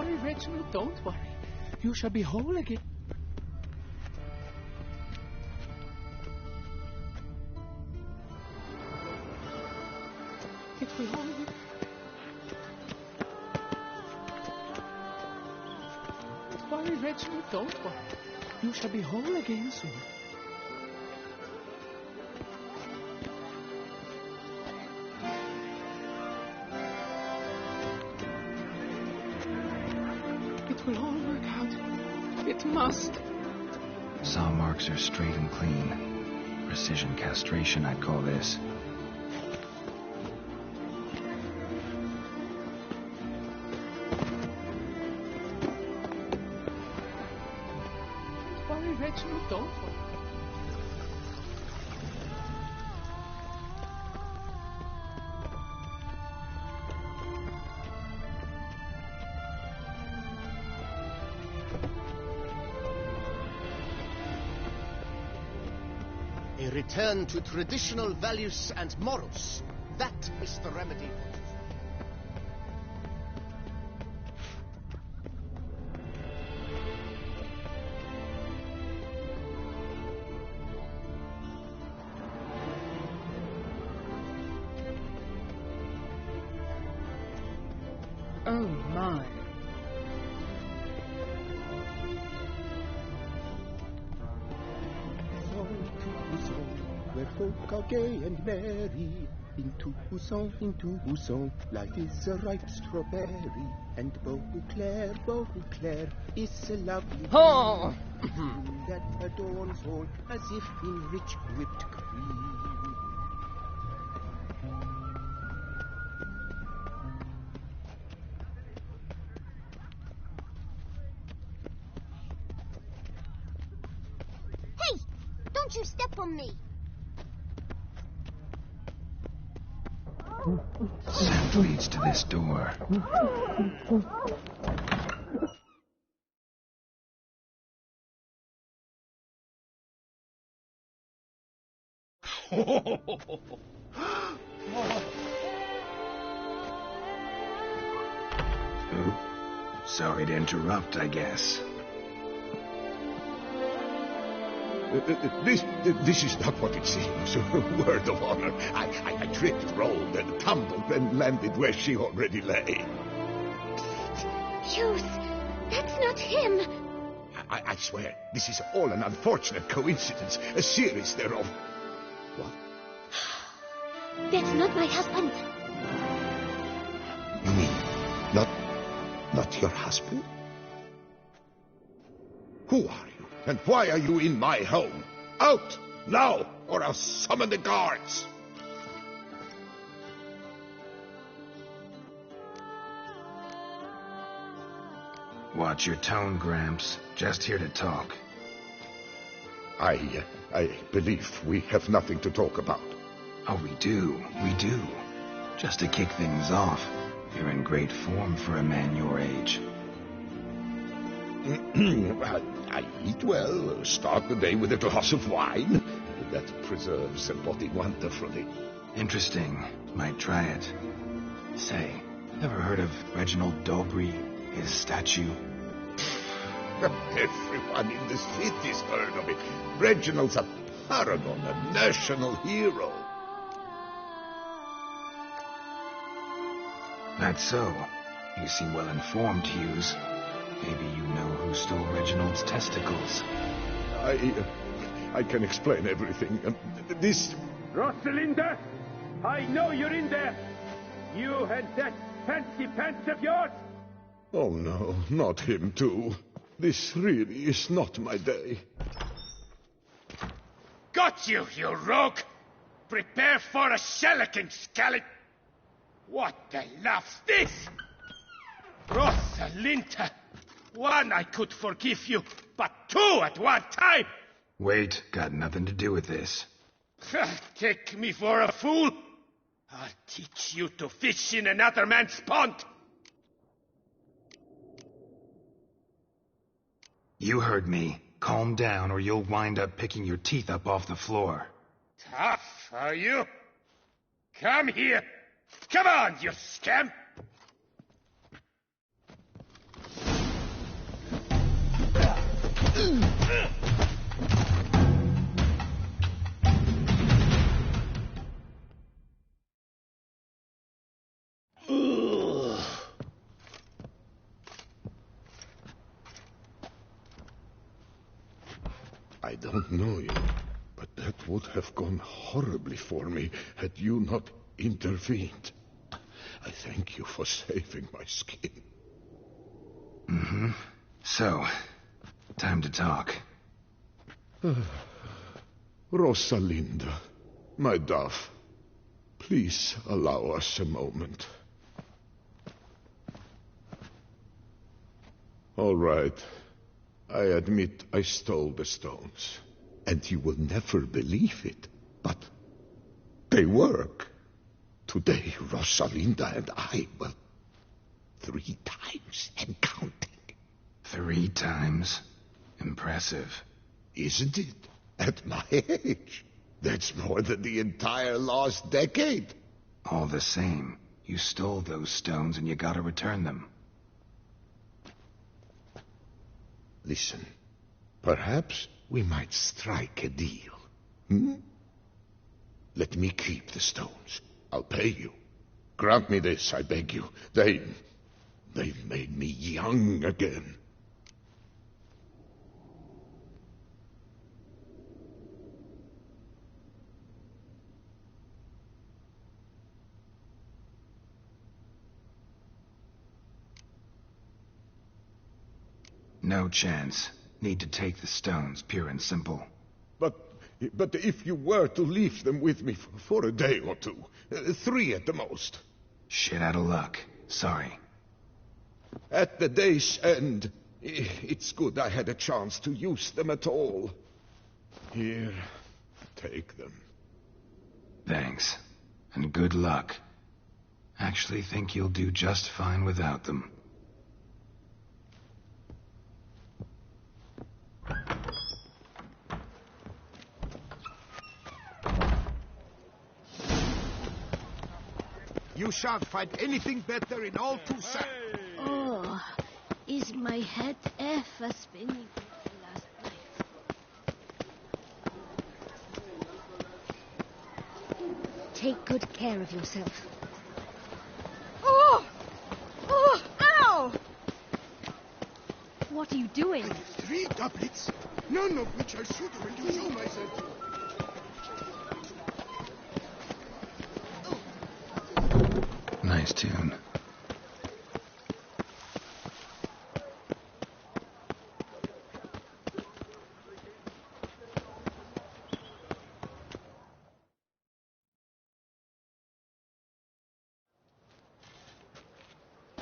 worry, Reginald, don't worry. You shall be whole again. It will all... Don't worry, Reginald, don't worry. You shall be whole again soon. It will all work out. It must. Saw marks are straight and clean. Precision castration, I'd call this. Don't worry, Reginald, don't worry. A return to traditional values and morals. That is the remedy. Oh, my. Where folk are gay and merry. Into Busan, life is a ripe strawberry. And Beauclair is a lovely Oh! that adorns all as if in rich whipped cream. Hey! Don't you step on me! Scent leads to this door. Sorry to interrupt, I guess. This is not what it seems. Word of honor. I tripped, rolled, and tumbled, and landed where she already lay. Youth, that's not him. I swear, this is all an unfortunate coincidence, a series thereof. What? That's not my husband. You mean, not your husband? Who are you, and why are you in my home? Out, now, or I'll summon the guards! Watch your tone, Gramps. Just here to talk. I believe we have nothing to talk about. Oh, we do. Just to kick things off, you're in great form for a man your age. I eat well, start the day with a glass of wine. That preserves the body wonderfully. Interesting. Might try it. Say, ever heard of Reginald Dobry, his statue? Everyone in the city's heard of it. Reginald's a paragon, a national hero. That's so. You seem well informed, Hughes. Maybe you know who stole Reginald's testicles. I can explain everything. This... Rosalinda! I know you're in there! You and that fancy pants of yours! Oh no, not him too. This really is not my day. Got you, you rogue! Prepare for a shellacking, scallop! What the laugh's this? Rosalinda! One, I could forgive you, but two at one time! Wait, got nothing to do with this. Take me for a fool? I'll teach you to fish in another man's pond! You heard me. Calm down or you'll wind up picking your teeth up off the floor. Tough, are you? Come here! Come on, you scamp! don't know you, but that would have gone horribly for me had you not intervened. I thank you for saving my skin. Mm-hmm. So, time to talk. Rosalinda, my dove, please allow us a moment. All right. I admit I stole the stones. And you will never believe it, but they work. Today, Rosalinda and I, well, 3 times and counting. 3 times? Impressive. Isn't it? At my age. That's more than the entire last decade. All the same, you stole those stones and you gotta return them. Listen, perhaps we might strike a deal. Hmm? Let me keep the stones. I'll pay you. Grant me this, I beg you. They've made me young again. No chance. Need to take the stones, pure and simple. But if you were to leave them with me for a day or 2, 3 at the most. Shit out of luck. Sorry. At the day's end, it's good I had a chance to use them at all. Here, take them. Thanks. And good luck. Actually think you'll do just fine without them. You shan't find anything better in all Toussaint. Oh, is my head ever spinning last night? Take good care of yourself. Oh! Oh! Ow! What are you doing? 3 doublets, none of which I should when you show myself. Nice tune.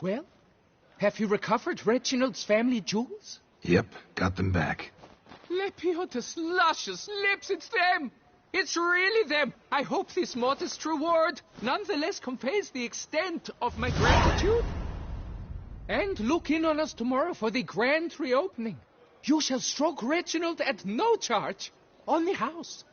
Well, have you recovered Reginald's family jewels? Yep, got them back. Lepiotus luscious lips, it's them! It's really them! I hope this modest reward nonetheless conveys the extent of my gratitude. And look in on us tomorrow for the grand reopening. You shall stroke Reginald at no charge on the house.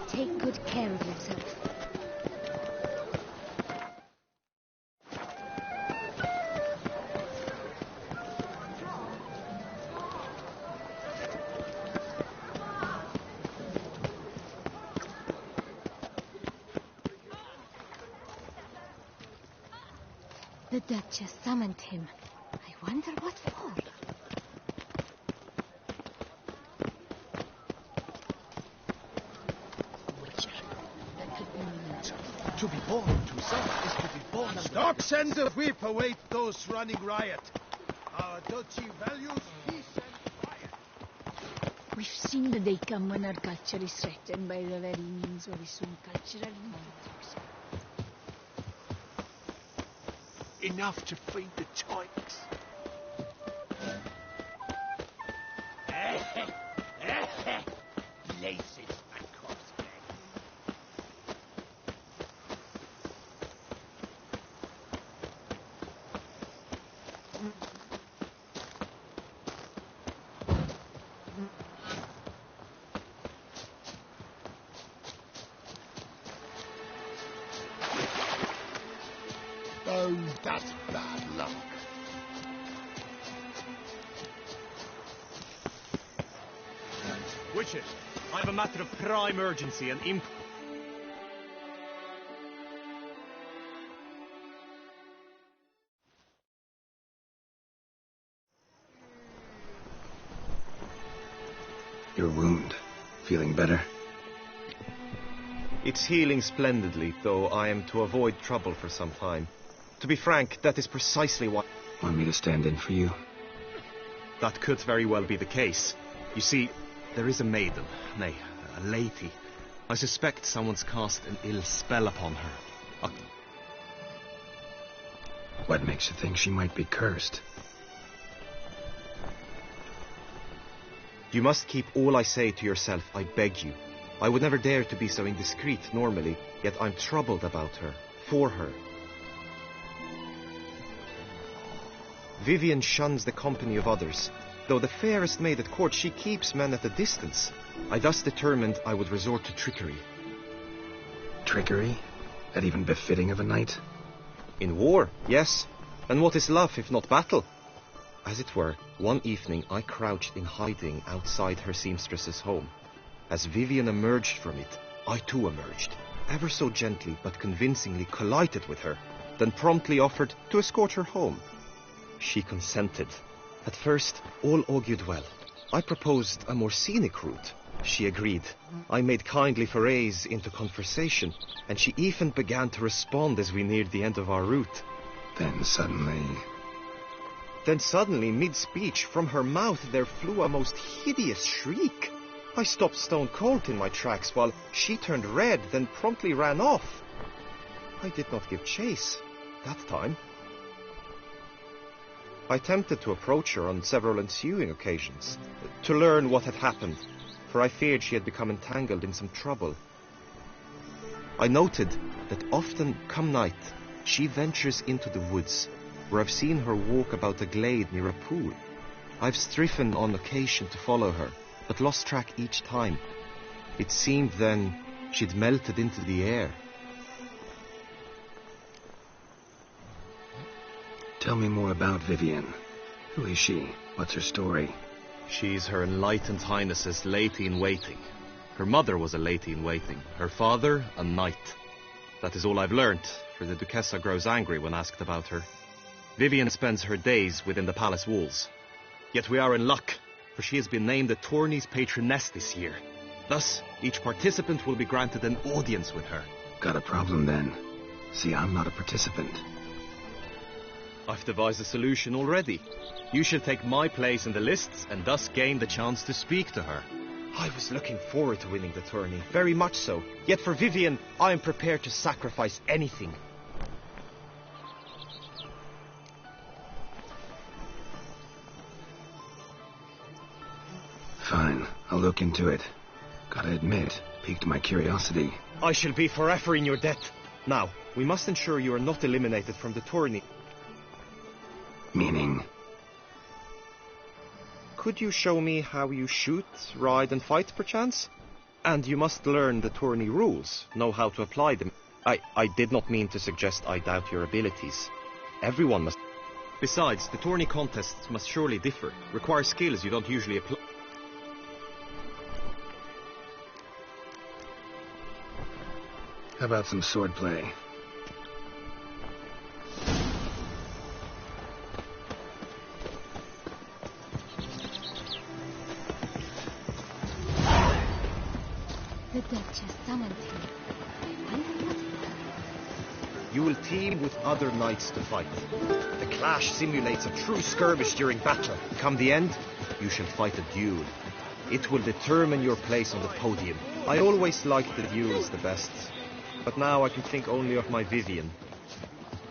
Take good care of yourself. The Duchess summoned him. I wonder what for. To be born to some is to be born. Stop, send the whip, await those running riot. Our duchy values peace and quiet. We've seen the day come when our culture is threatened by the very means we assume cultural monsters. Enough to feed the tykes. Laces and crossbag. Oh, that's bad luck. Witches, I have a matter of prime urgency and Your wound. Feeling better? It's healing splendidly, though I am to avoid trouble for some time. To be frank, that is precisely why... Want me to stand in for you? That could very well be the case. You see, there is a maiden, nay, a lady. I suspect someone's cast an ill spell upon her. What makes you think she might be cursed? You must keep all I say to yourself, I beg you. I would never dare to be so indiscreet normally, yet I'm troubled about her, for her. Vivian shuns the company of others. Though the fairest maid at court, she keeps men at a distance. I thus determined I would resort to trickery. Trickery? That even befitting of a knight? In war, yes. And what is love if not battle? As it were, one evening I crouched in hiding outside her seamstress's home. As Vivian emerged from it, I too emerged, ever so gently but convincingly collided with her, then promptly offered to escort her home. She consented. At first, all augured well. I proposed a more scenic route. She agreed. I made kindly forays into conversation, and she even began to respond as we neared the end of our route. Then suddenly, mid-speech, from her mouth there flew a most hideous shriek. I stopped stone cold in my tracks, while she turned red, then promptly ran off. I did not give chase that time. I attempted to approach her on several ensuing occasions, to learn what had happened, for I feared she had become entangled in some trouble. I noted that often, come night, she ventures into the woods, where I've seen her walk about a glade near a pool. I've striven on occasion to follow her, but lost track each time. It seemed then she'd melted into the air. Tell me more about Vivian. Who is she? What's her story? She's Her Enlightened Highness's lady-in-waiting. Her mother was a lady-in-waiting. Her father, a knight. That is all I've learnt, for the Duchessa grows angry when asked about her. Vivian spends her days within the palace walls. Yet we are in luck, for she has been named the tourney's patroness this year. Thus, each participant will be granted an audience with her. Got a problem then. See, I'm not a participant. I've devised a solution already. You shall take my place in the lists and thus gain the chance to speak to her. I was looking forward to winning the tourney, very much so. Yet for Vivian, I am prepared to sacrifice anything. Fine, I'll look into it. Gotta admit, piqued my curiosity. I shall be forever in your debt. Now, we must ensure you are not eliminated from the tourney. Meaning? Could you show me how you shoot, ride and fight, perchance? And you must learn the tourney rules, know how to apply them. I did not mean to suggest I doubt your abilities. Everyone must... Besides, the tourney contests must surely differ, require skills you don't usually apply. How about some swordplay? The Duchess summoned him. I wonder what for. you will team with other knights to fight. The clash simulates a true skirmish during battle. Come the end, you shall fight a duel. It will determine your place on the podium. I always liked the duels the best, but now I can think only of my Vivian.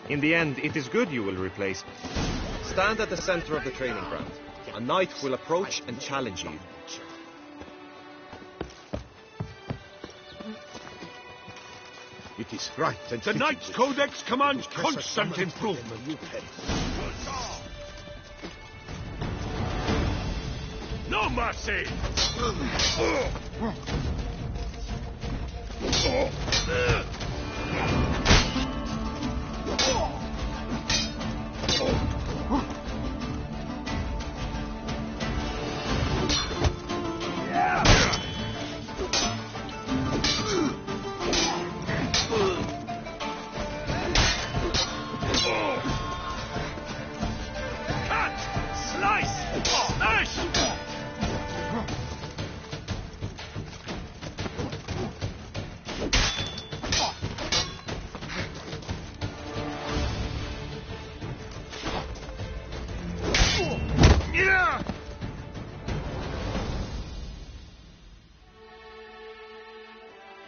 In the end, it is good you will replace. Stand at the center of the training ground. A knight will approach and challenge you. It is right and The Knight's Codex commands constant improvement. No mercy!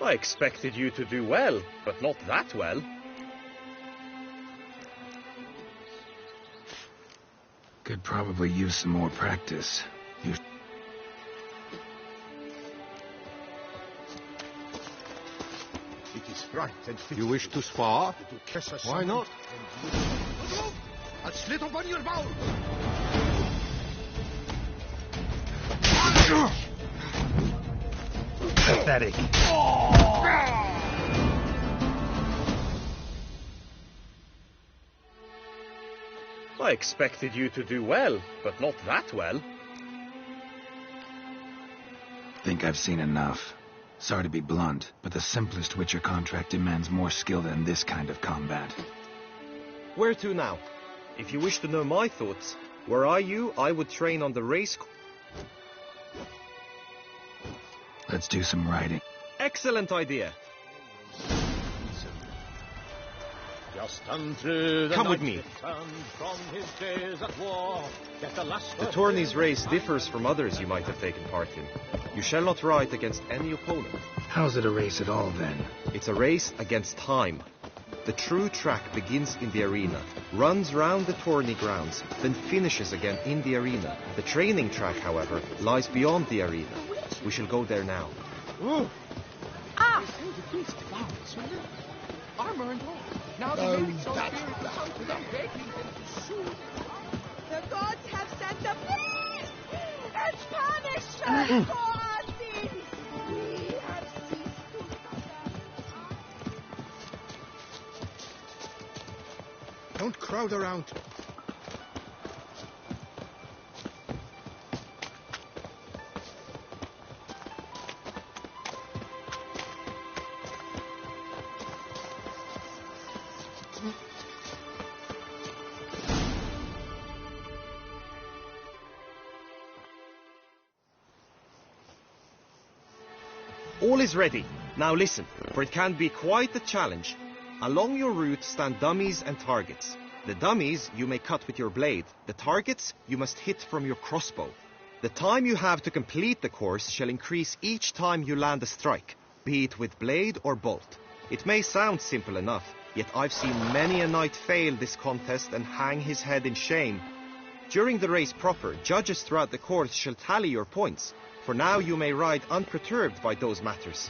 I expected you to do well, but not that well. Could probably use some more practice. It is right and fit. You wish to spar? Why not? I'll slit upon your bowl. Pathetic. I expected you to do well, but not that well. Think I've seen enough. Sorry to be blunt, but the simplest Witcher contract demands more skill than this kind of combat. Where to now? If you wish to know my thoughts, were I you, I would train on the race. Let's do some riding. Excellent idea. Come with me. The tourney's race differs from others you might have taken part in. You shall not ride against any opponent. How's it a race at all, then? It's a race against time. The true track begins in the arena, runs round the tourney grounds, then finishes again in the arena. The training track, however, lies beyond the arena. We shall go there now. Ooh. Ah! Armor and all. Now the mythic so spirit will come to them begging them to shoot. The gods have sent the police and punished us for our sins. We have ceased to suffer. Don't crowd around. All is ready. Now listen, for it can be quite a challenge. Along your route stand dummies and targets. The dummies you may cut with your blade. The targets you must hit from your crossbow. The time you have to complete the course shall increase each time you land a strike, be it with blade or bolt. It may sound simple enough, yet I've seen many a knight fail this contest and hang his head in shame. During the race proper, judges throughout the course shall tally your points. For now you may ride unperturbed by those matters.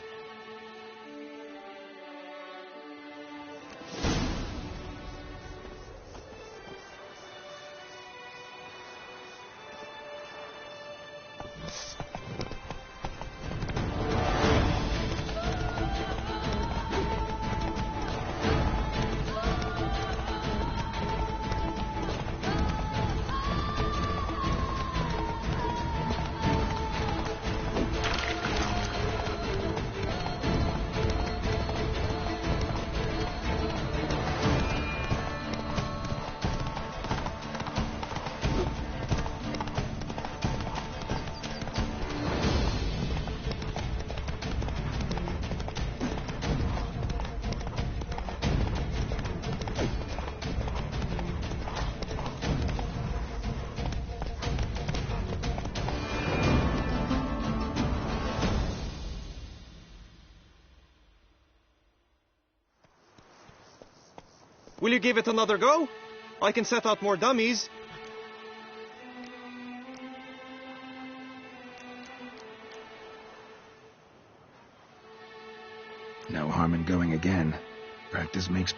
Will you give it another go? I can set out more dummies. No harm in going again. Practice makes...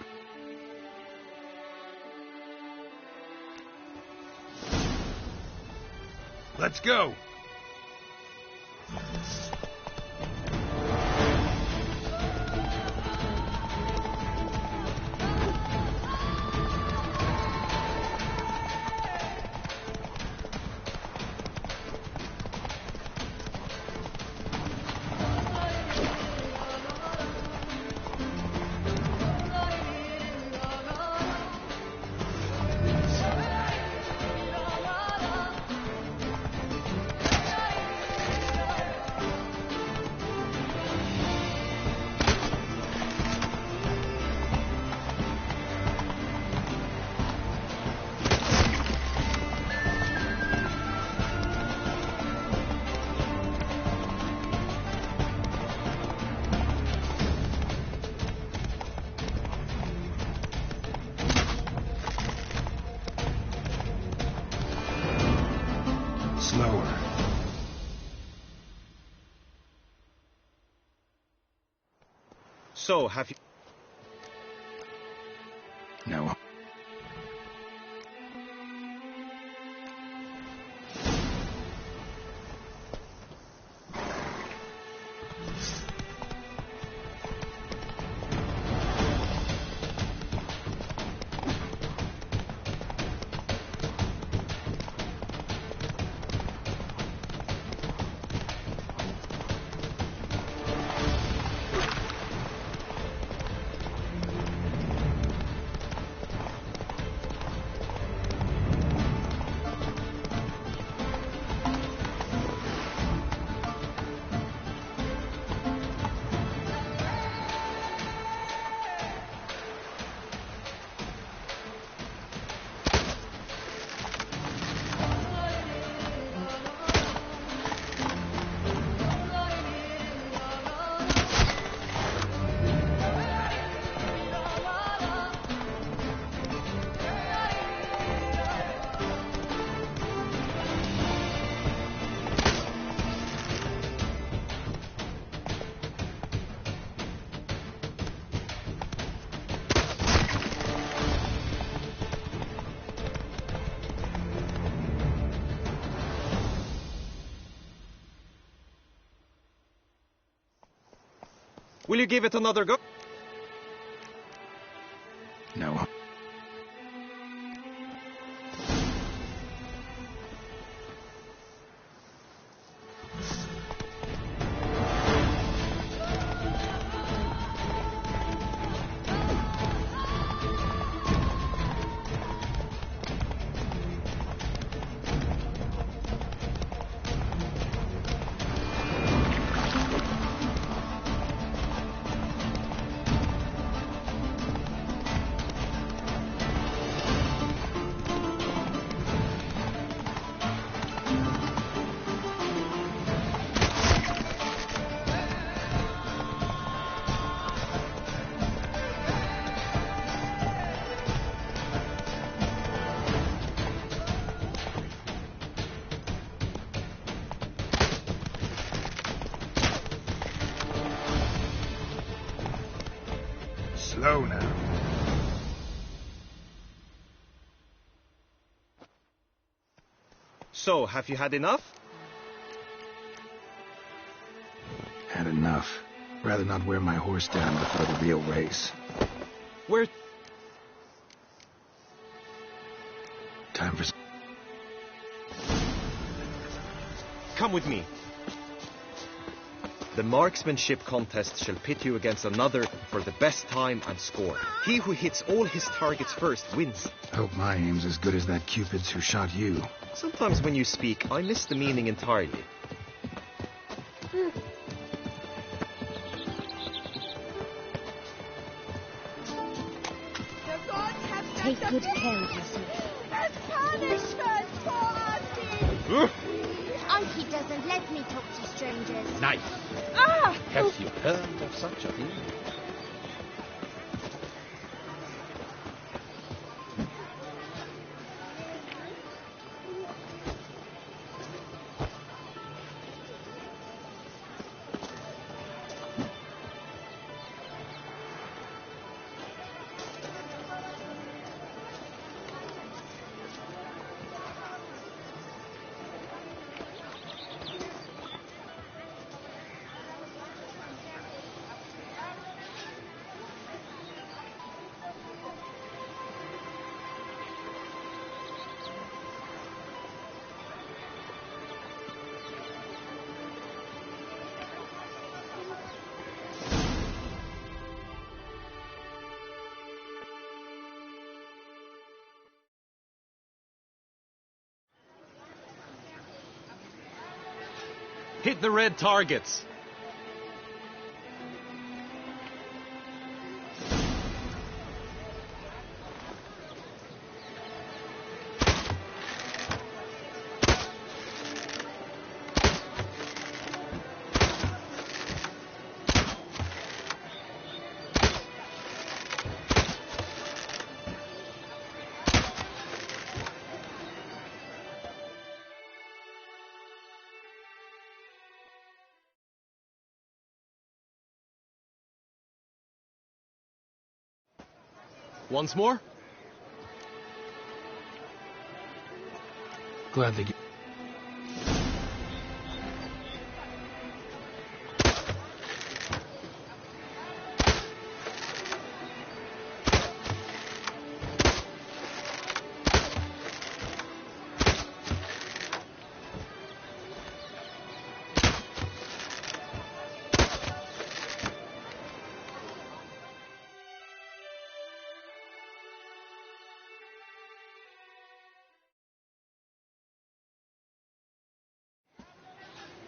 Let's go. Slower. So, have you... No. Will you give it another go? No. Slow now. So, have you had enough? Had enough. Rather not wear my horse down before the real race. Where... Time for... Come with me. The marksmanship contest shall pit you against another for the best time and score. He who hits all his targets first wins. Hope my aim's as good as that Cupid's who shot you. Sometimes when you speak, I miss the meaning entirely. The gods have sent Take a good beast care of yourself. as punishment for Ozzy. Auntie doesn't let me talk to strangers. Nice. Ah! Have you heard of such a thing? Hit the red targets. Once more? Gladly.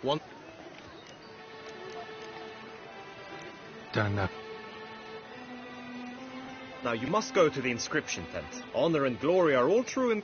One. Done enough. Now you must go to the inscription tent. Honor and glory are all true and...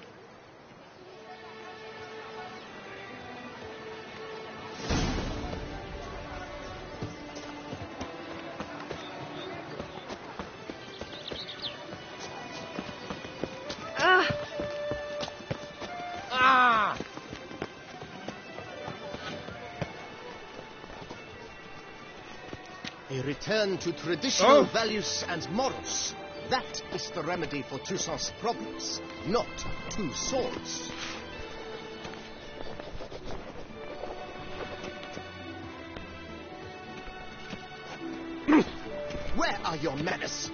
A return to traditional values and morals. That is the remedy for Toussaint's problems, not two swords. Where are your manners?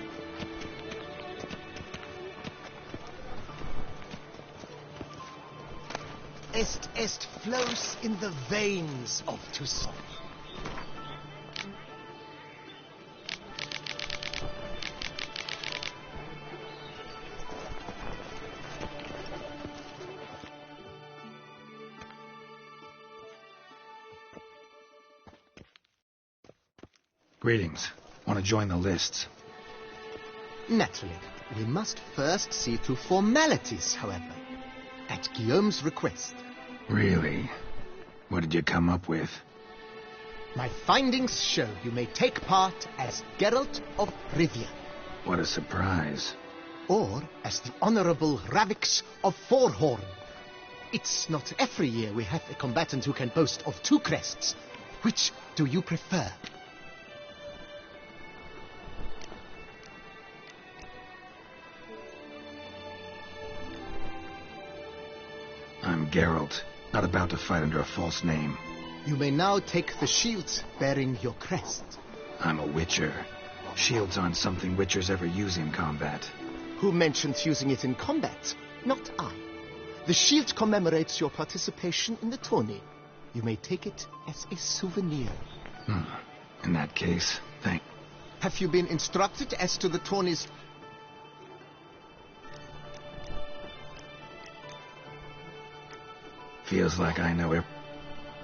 Est flows in the veins of Toussaint. Greetings. Want to join the lists? Naturally. We must first see to formalities, however. At Guillaume's request. Really? What did you come up with? My findings show you may take part as Geralt of Rivia. What a surprise. Or as the Honorable Ravix of Forhorn. It's not every year we have a combatant who can boast of two crests. Which do you prefer? I'm Geralt, not about to fight under a false name. You may now take the shield bearing your crest. I'm a witcher. Shields aren't something witchers ever use in combat. Who mentioned using it in combat? Not I. The shield commemorates your participation in the tourney. You may take it as a souvenir. In that case, thank... Have you been instructed as to the tourney's... Feels like I know it.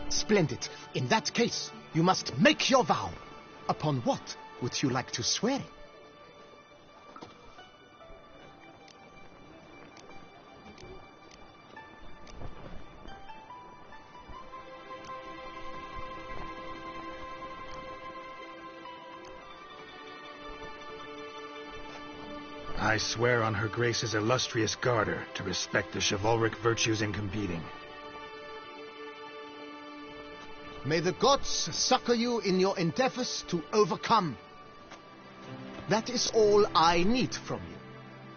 Splendid. In that case, you must make your vow. Upon what would you like to swear? I swear on Her Grace's illustrious garter to respect the chivalric virtues in competing. May the gods succor you in your endeavors to overcome. That is all I need from you.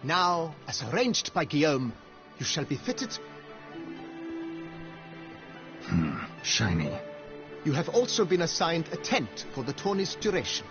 Now, as arranged by Guillaume, you shall be fitted... Shiny. You have also been assigned a tent for the tourney's duration.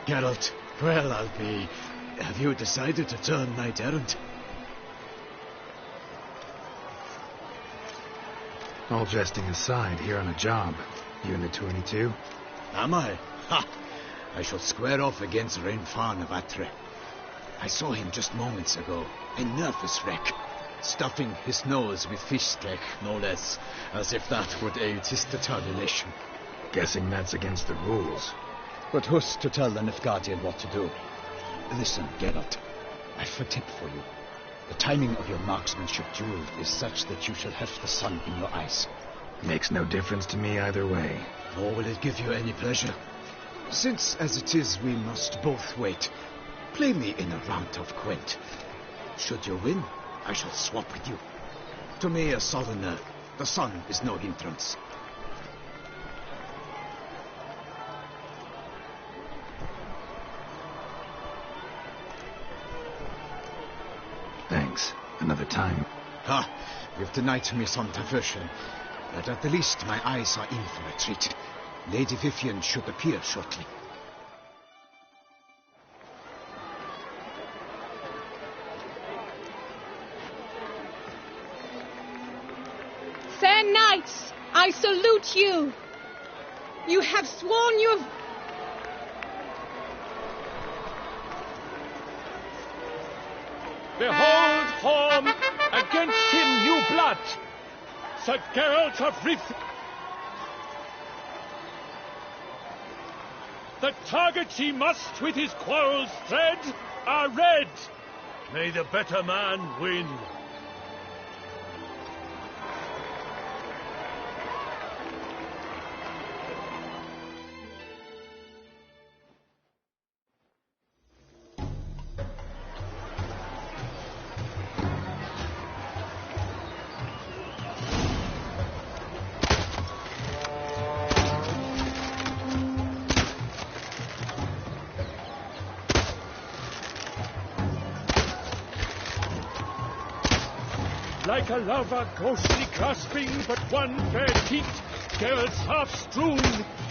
Geralt, well, I'll be... Have you decided to turn knight-errant? All jesting aside, here on a job. You in the tourney too? Am I? Ha! I shall square off against Rainfan of Atre. I saw him just moments ago, a nervous wreck, stuffing his nose with fish steak, no less, as if that would aid his determination. Guessing that's against the rules. But who's to tell the Nilfgaardian what to do? Listen, Geralt, I've a tip for you. The timing of your marksmanship duel is such that you shall have the sun in your eyes. Makes no difference to me either way. Nor will it give you any pleasure. Since, as it is, we must both wait, play me in a round of Gwent. Should you win, I shall swap with you. To me, a southerner, the sun is no hindrance. Thanks. Another time. Ah, you've denied me some diversion, but at the least my eyes are in for a treat. Lady Vivian should appear shortly. Fair knights, I salute you. You have sworn you have... Behold, Horn, against him new blood. Sir Geralt of Rivia. The targets he must with his quarrels thread are red. May the better man win. Like a lover ghostly clasping but one fair cheek, Geralt's half strewn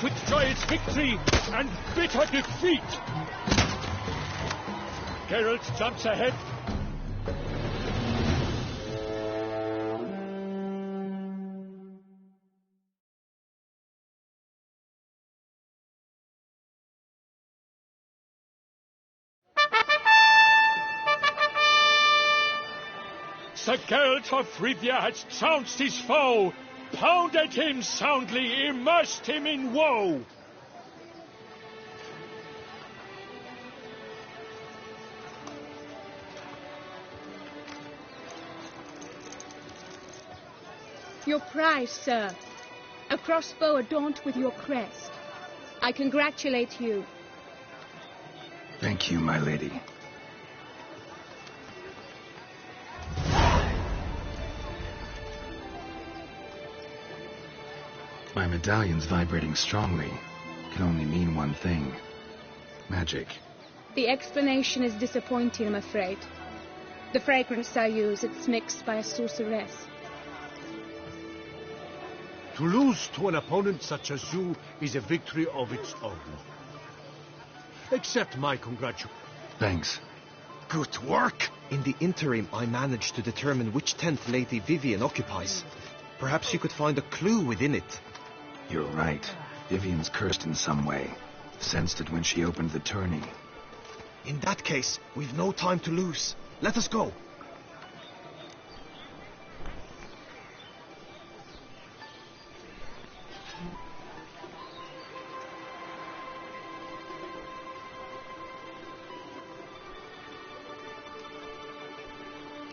with joyous victory and bitter defeat. Geralt jumps ahead. Sir Geralt of Rivia has trounced his foe, pounded him soundly, immersed him in woe. Your prize, sir. A crossbow adorned with your crest. I congratulate you. Thank you, my lady. My medallion's vibrating strongly. Can only mean one thing. Magic. The explanation is disappointing, I'm afraid. The fragrance I use, it's mixed by a sorceress. To lose to an opponent such as you is a victory of its own. Accept my congratulations. Thanks. Good work! In the interim, I managed to determine which tent Lady Vivian occupies. Perhaps you could find a clue within it. You're right. Vivian's cursed in some way. Sensed it when she opened the tourney. In that case, we've no time to lose. Let us go.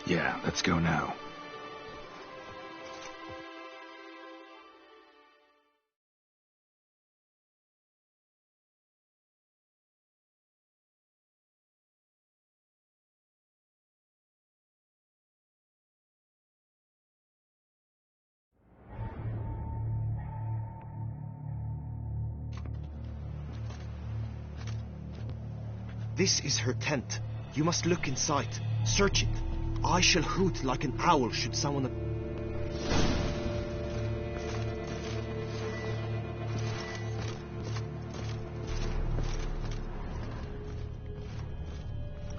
Yeah, let's go now. This is her tent. You must look inside. Search it. I shall hoot like an owl should someone...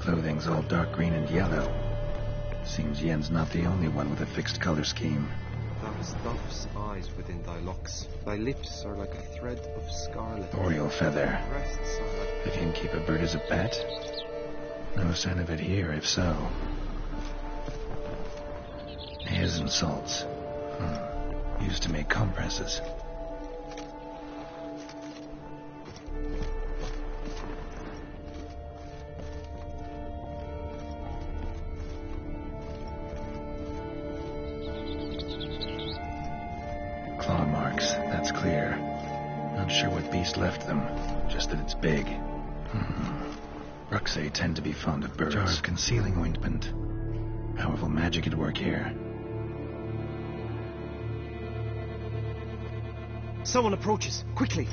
clothing's all dark green and yellow. Seems Yen's not the only one with a fixed color scheme. Thou hast dove's eyes within thy locks. Thy lips are like a thread of scarlet. Oriole feather. Breasts are like... If you can keep a bird as a pet? No sign of it here, if so. Hairs and salts. Used to make compresses. Claw marks, that's clear. Not sure what beast left them, just that it's big. Ruxay tend to be fond of birds. Jar of concealing ointment. Powerful magic at work here. Someone approaches. Quickly!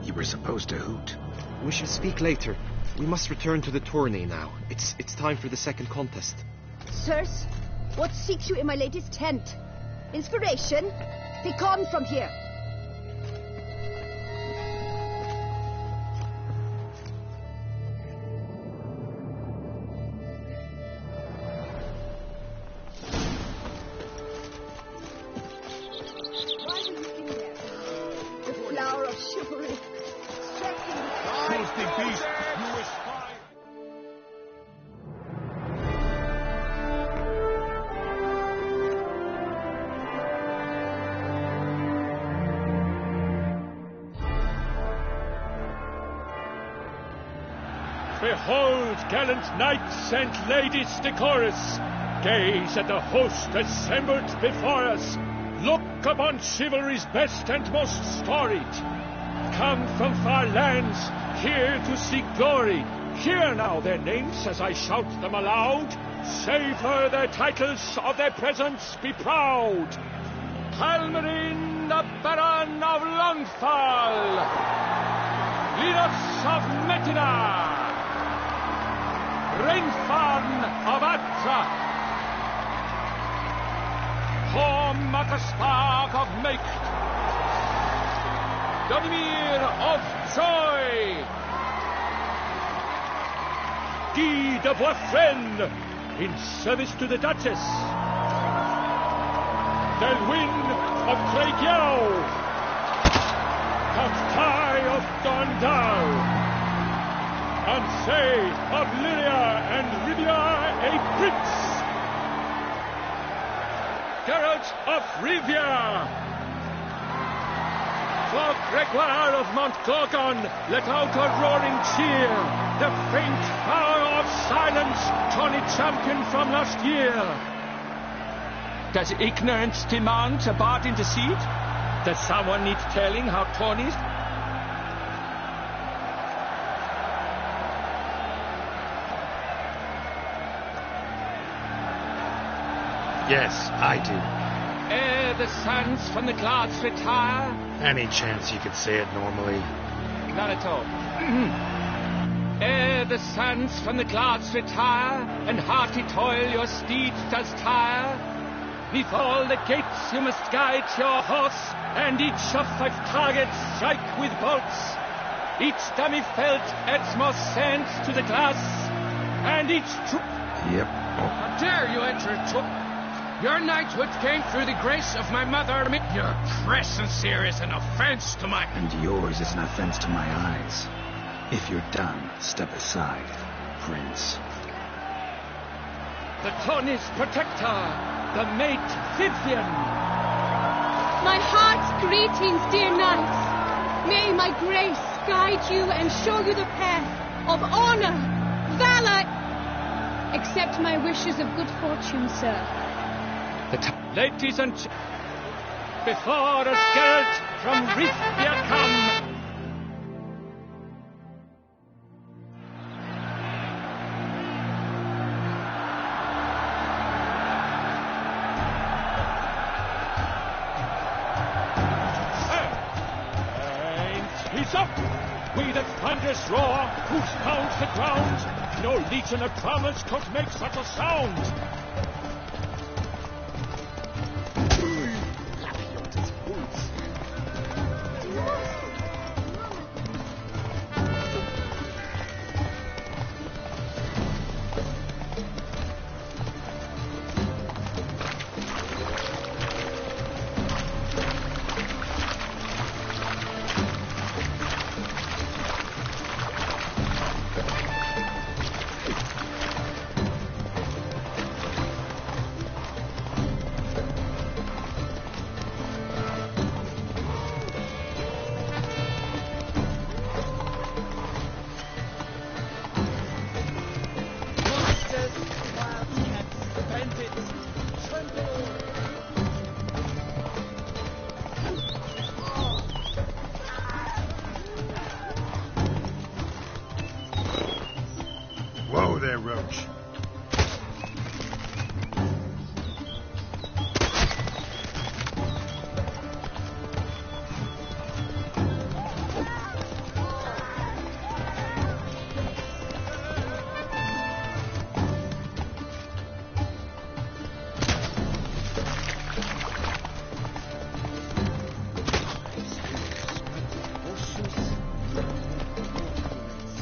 You were supposed to hoot. We shall speak later. We must return to the tourney now. It's time for the second contest. Sirs, what seeks you in my lady's tent? Inspiration? Be gone from here. Why are you in there? The flower of chivalry. Ghostly beast, you spy! Behold, gallant knights and ladies decorous, gaze at the host assembled before us. Look upon chivalry's best and most storied. Come from far lands, here to seek glory. Hear now their names as I shout them aloud. Savor their titles, of their presence be proud. Halmarin, the Baron of Longfall, Linos of Metina, Reinfarn of Atra, Horm Mataspark of Make, Donimir of Joy, Guy de Boisfren, in service to the Duchess, Delwyn of Craigyow, Cactai of Gondal, Ansay of Lyria and Rivia a prince, Geralt of Rivia, for Gregoire of Montgorgon, let out a roaring cheer, the faint power of silence, Tawny champion from last year. Does ignorance demand a bard intercede? Does someone need telling how Tawny's... Yes, I do. Ere the suns from the clouds retire. Any chance you could say it normally? Not at all. Ere the suns from the clouds retire, and hearty toil your steed does tire, 'neath all the gates you must guide your horse, and each of 5 targets strike with bolts. Each dummy felt adds more sand to the glass, and each troop... Yep. How dare you enter a troop? Your knighthood came through the grace of my mother. Your presence here is an offense to my... And yours is an offense to my eyes. If you're done, step aside, Prince. The Tawny's protector, the mate Vivian. My heart's greetings, dear knights. May my grace guide you and show you the path of honor, valor. Accept my wishes of good fortune, sir. Ladies and before us Geralt from Rivia come. And he's up with a thunderous roar, whose pounds the ground. No legion of promise could make such a sound.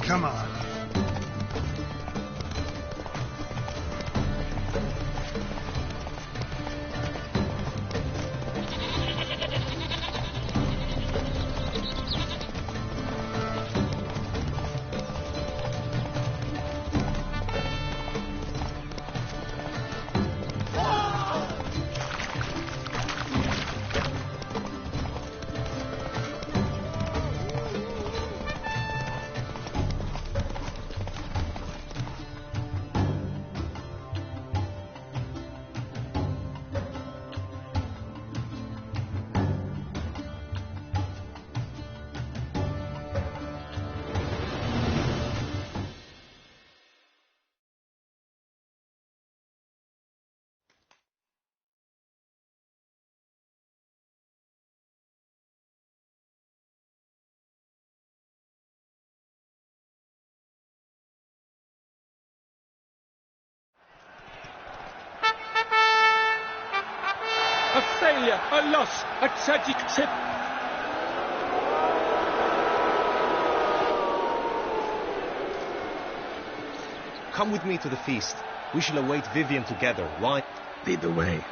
Come on. A failure, a loss, a tragic trip. Come with me to the feast. We shall await Vivian together. Why? Lead the way.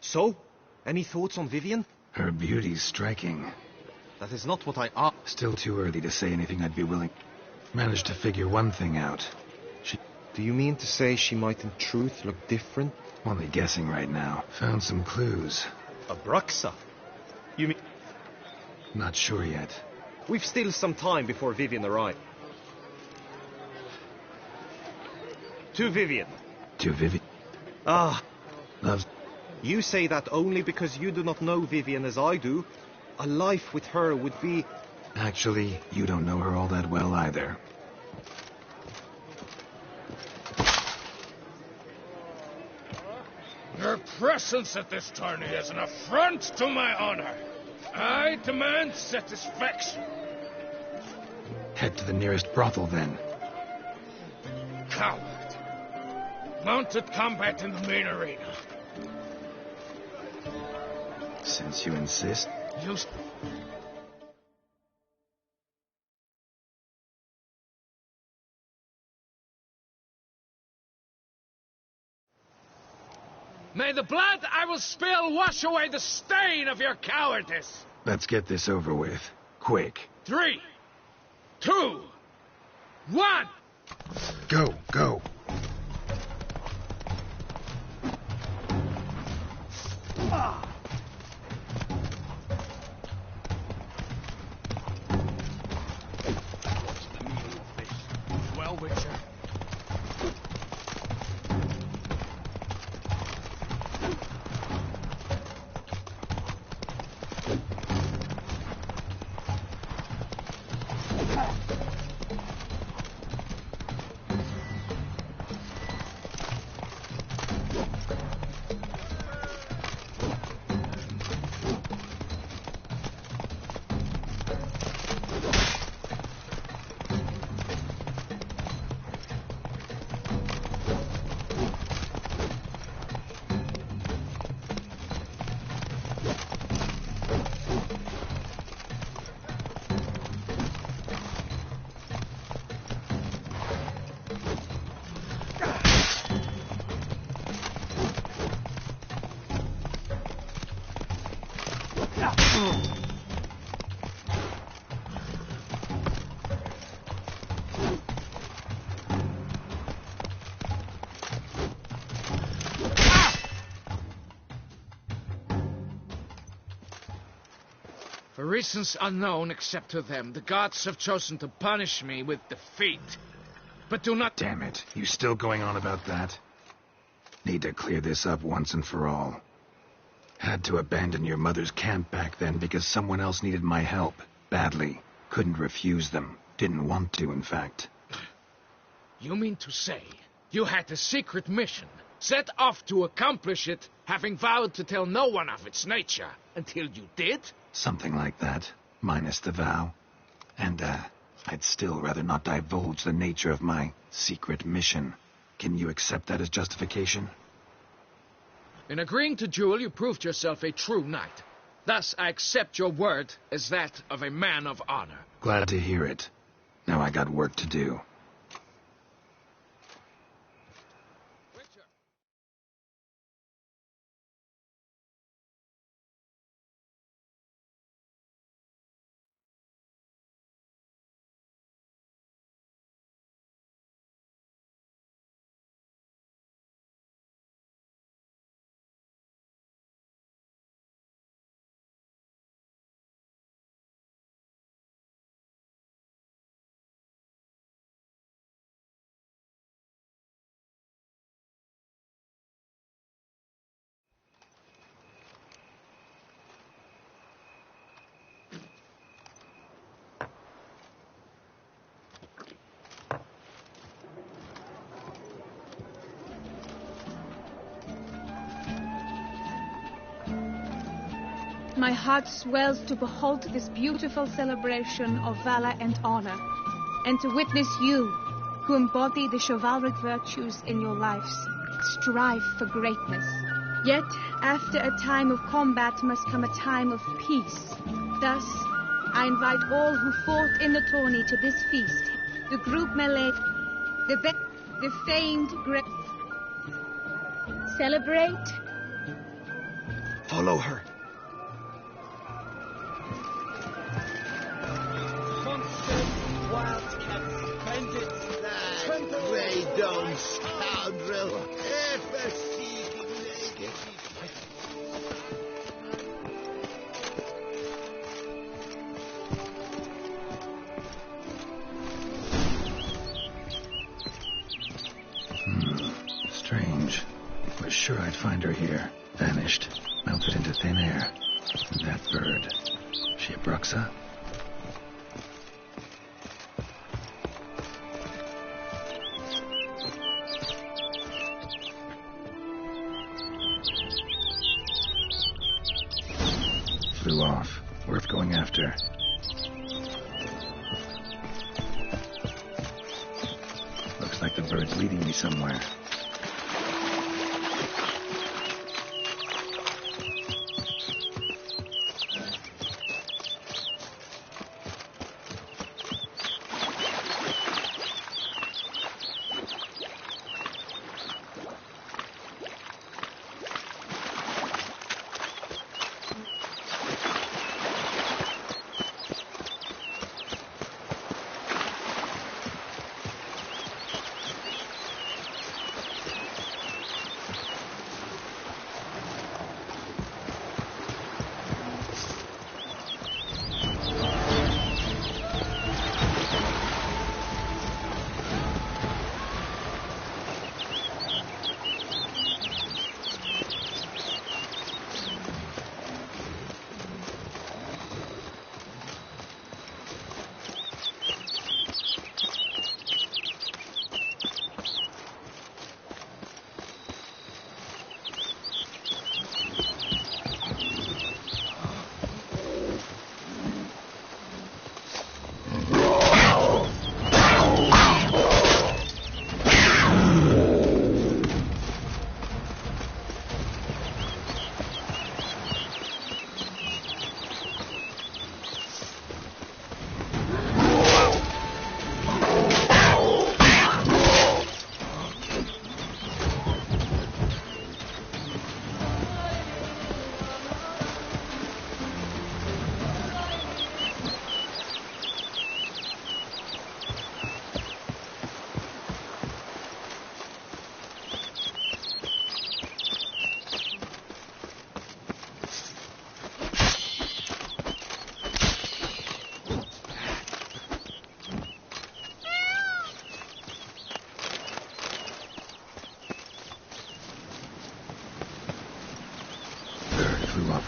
So, any thoughts on Vivian? Her beauty's striking. That is not what I asked. Still too early to say anything I'd be willing. Managed to figure one thing out. Do you mean to say she might in truth look different? Only guessing right now. Found some clues. Abraxa? You mean... Not sure yet. We've still some time before Vivian arrives. To Vivian. To Vivian? Ah. Loves... You say that only because you do not know Vivian as I do. A life with her would be... Actually, you don't know her all that well either. Your presence at this tourney is an affront to my honor. I demand satisfaction. Head to the nearest brothel, then. Coward. Mounted combat in the main arena. Since you insist. You... May the blood I will spill wash away the stain of your cowardice. Let's get this over with. Quick. 3, 2, 1. Go, go. Well, Witcher. For reasons unknown except to them, the gods have chosen to punish me with defeat. But do not... Damn it. You still going on about that? Need to clear this up once and for all. Had to abandon your mother's camp back then because someone else needed my help. Badly. Couldn't refuse them. Didn't want to, in fact. You mean to say you had a secret mission, set off to accomplish it, having vowed to tell no one of its nature, until you did? Something like that, minus the vow. And, I'd still rather not divulge the nature of my secret mission. Can you accept that as justification? In agreeing to duel, you proved yourself a true knight. Thus, I accept your word as that of a man of honor. Glad to hear it. Now I got work to do. My heart swells to behold this beautiful celebration of valor and honor, and to witness you, who embody the chivalric virtues in your lives, strive for greatness. Yet, after a time of combat must come a time of peace. Thus, I invite all who fought in the tourney to this feast, the group melee, the famed great. Celebrate. Follow her. Grey Dome scoundrel! Ever-seeking lady! Strange. Was sure I'd find her here. Vanished. Melted into thin air. That bird. She a Bruxa? Flew off. Worth going after. Looks like the bird's leading me somewhere.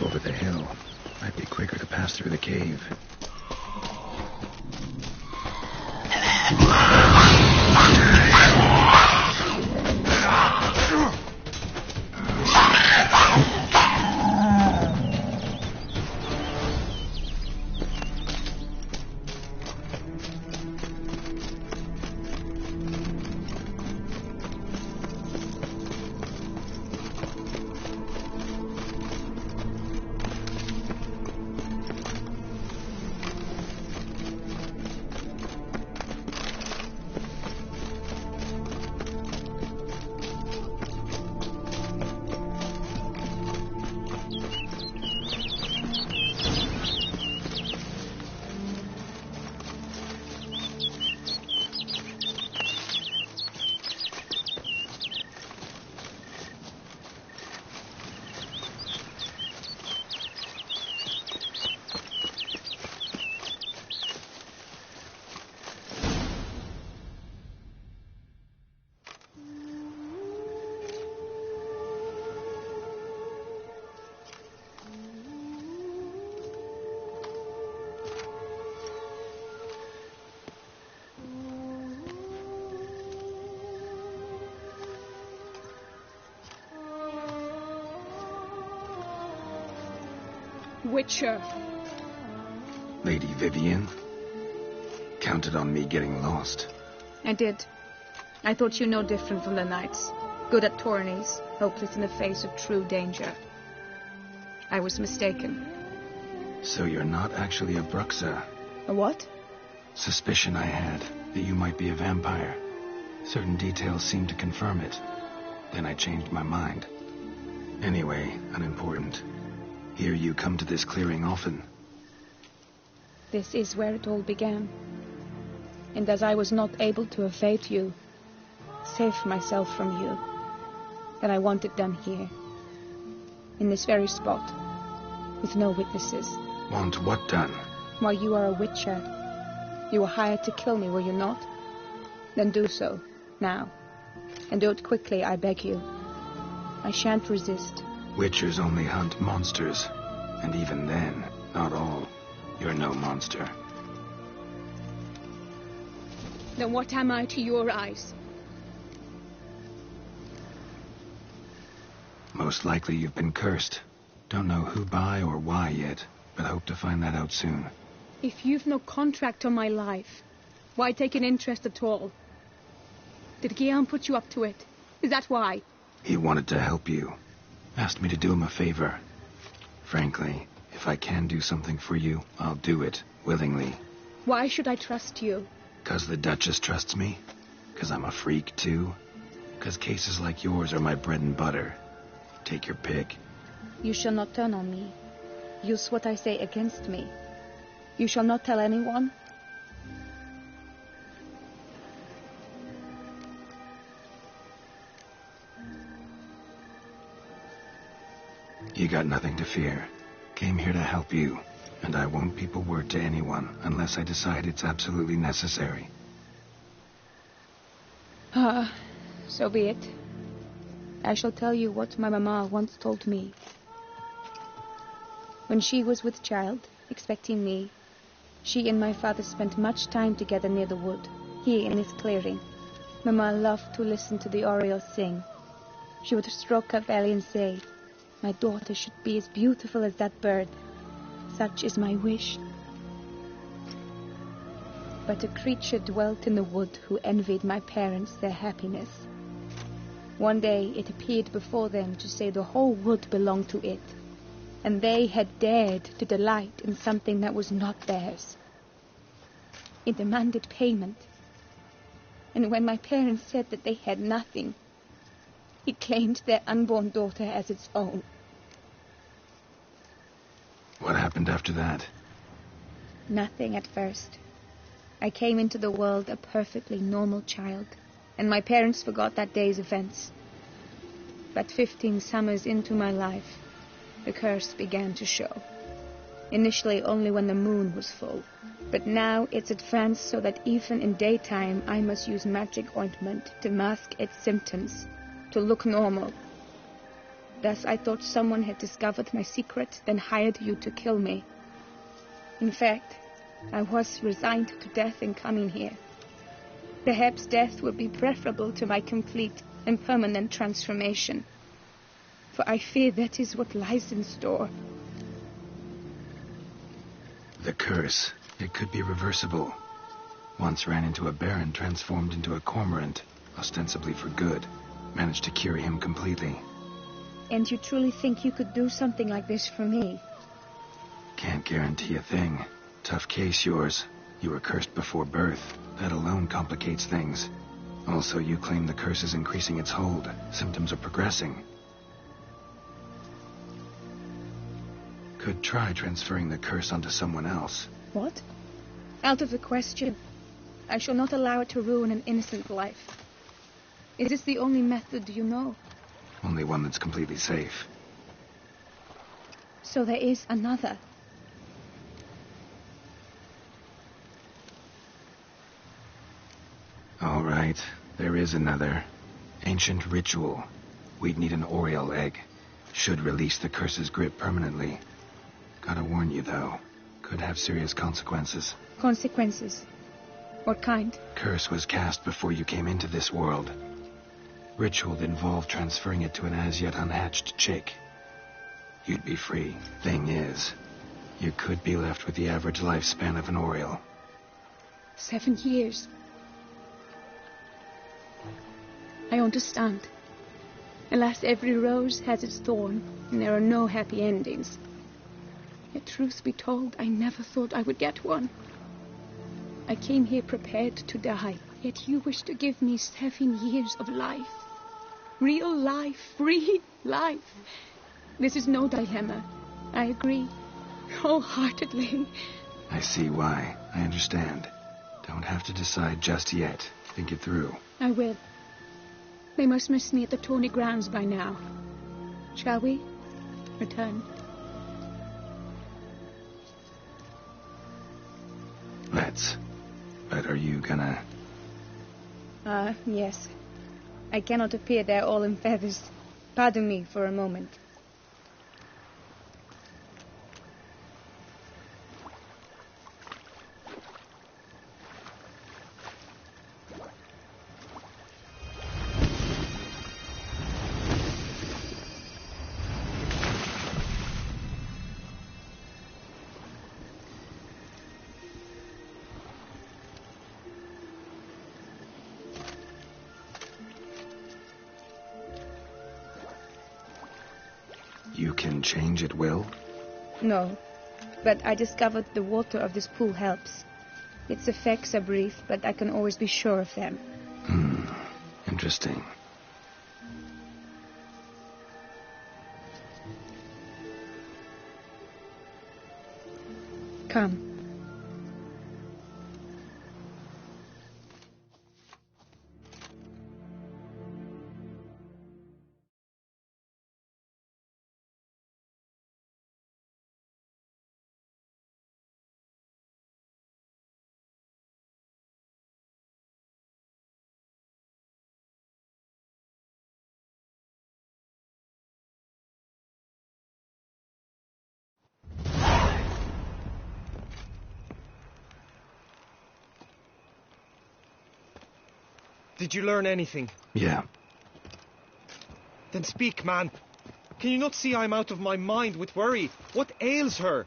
over the hill. Might be quicker to pass through the cave. Witcher. Lady Vivian? Counted on me getting lost. I did. I thought you no different from the knights. Good at tourneys, hopeless in the face of true danger. I was mistaken. So you're not actually a Bruxa? A what? Suspicion I had that you might be a vampire. Certain details seemed to confirm it. Then I changed my mind. Anyway, unimportant. Hear you come to this clearing often. This is where it all began. And as I was not able to evade you, save myself from you, then I want it done here. In this very spot. With no witnesses. Want what done? While you are a witcher. You were hired to kill me, were you not? Then do so, now. And do it quickly, I beg you. I shan't resist. Witchers only hunt monsters. And even then, not all. You're no monster. Then what am I to your eyes? Most likely you've been cursed. Don't know who by or why yet, but hope to find that out soon. If you've no contract on my life, why take an interest at all? Did Guillaume put you up to it? Is that why? He wanted to help you. Asked me to do him a favor. Frankly, if I can do something for you, I'll do it, willingly. Why should I trust you? 'Cause the Duchess trusts me? 'Cause I'm a freak, too? 'Cause cases like yours are my bread and butter? Take your pick. You shall not turn on me. Use what I say against me. You shall not tell anyone? You got nothing to fear. Came here to help you, and I won't peep a word to anyone unless I decide it's absolutely necessary. So be it. I shall tell you what my mamma once told me. When she was with child, expecting me, she and my father spent much time together near the wood, here in this clearing. Mamma loved to listen to the orioles sing. She would stroke her belly and say, "My daughter should be as beautiful as that bird. Such is my wish." But a creature dwelt in the wood who envied my parents their happiness. One day it appeared before them to say the whole wood belonged to it, and they had dared to delight in something that was not theirs. It demanded payment, and when my parents said that they had nothing, it claimed their unborn daughter as its own. What happened after that? Nothing at first. I came into the world a perfectly normal child, and my parents forgot that day's events. But 15 summers into my life, the curse began to show. Initially only when the moon was full, but now it's advanced so that even in daytime I must use magic ointment to mask its symptoms, to look normal. Thus I thought someone had discovered my secret, then hired you to kill me. In fact, I was resigned to death in coming here. Perhaps death would be preferable to my complete and permanent transformation. For I fear that is what lies in store. The curse. It could be reversible. Once ran into a baron transformed into a cormorant, ostensibly for good. Managed to cure him completely. And you truly think you could do something like this for me? Can't guarantee a thing. Tough case, yours. You were cursed before birth. That alone complicates things. Also, you claim the curse is increasing its hold. Symptoms are progressing. Could try transferring the curse onto someone else. What? Out of the question. I shall not allow it to ruin an innocent life. Is this the only method you know? Only one that's completely safe. So there is another. All right, there is another. Ancient ritual. We'd need an Oriole egg. Should release the curse's grip permanently. Gotta warn you, though. Could have serious consequences. Consequences? What kind? Curse was cast before you came into this world. Ritual involved transferring it to an as-yet unhatched chick. You'd be free. Thing is, you could be left with the average lifespan of an Oriole. 7 years. I understand. Alas, every rose has its thorn, and there are no happy endings. Yet, truth be told, I never thought I would get one. I came here prepared to die, yet you wish to give me 7 years of life. Real life, free life. This is no dilemma. I agree, wholeheartedly. I see why. I understand. Don't have to decide just yet. Think it through. I will. They must miss me at the Tawny grounds by now. Shall we return? Let's. But are you gonna... Yes. I cannot appear there all in feathers. Pardon me for a moment. You can change at will? No, but I discovered the water of this pool helps. Its effects are brief, but I can always be sure of them. Interesting. Come. Did you learn anything? Yeah. Then speak, man. Can you not see I'm out of my mind with worry? What ails her?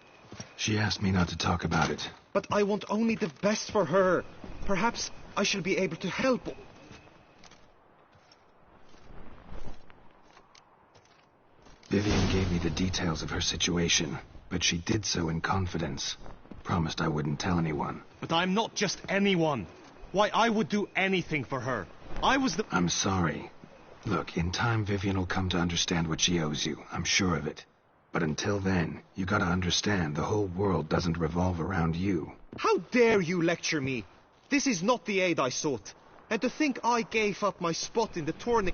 She asked me not to talk about it. But I want only the best for her. Perhaps I shall be able to help. Vivian gave me the details of her situation, but she did so in confidence. Promised I wouldn't tell anyone. But I'm not just anyone. Why, I would do anything for her. I was the... I'm sorry. Look, in time Vivian will come to understand what she owes you. I'm sure of it. But until then, you gotta understand the whole world doesn't revolve around you. How dare you lecture me? This is not the aid I sought. And to think I gave up my spot in the tourney...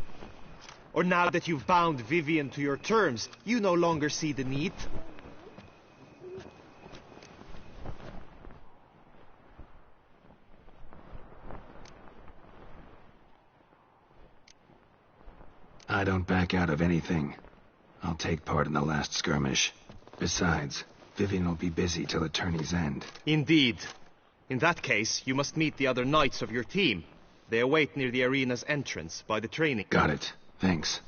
Or now that you've bound Vivian to your terms, you no longer see the need? I don't back out of anything. I'll take part in the last skirmish. Besides, Vivian will be busy till the tourney's end. Indeed. In that case, you must meet the other knights of your team. They await near the arena's entrance by the training. Got it. Thanks.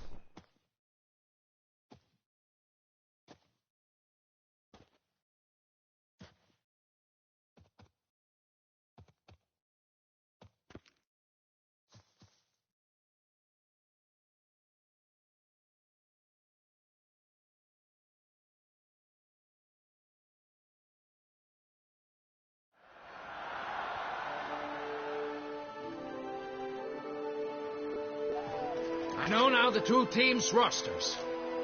I know now the two teams' rosters.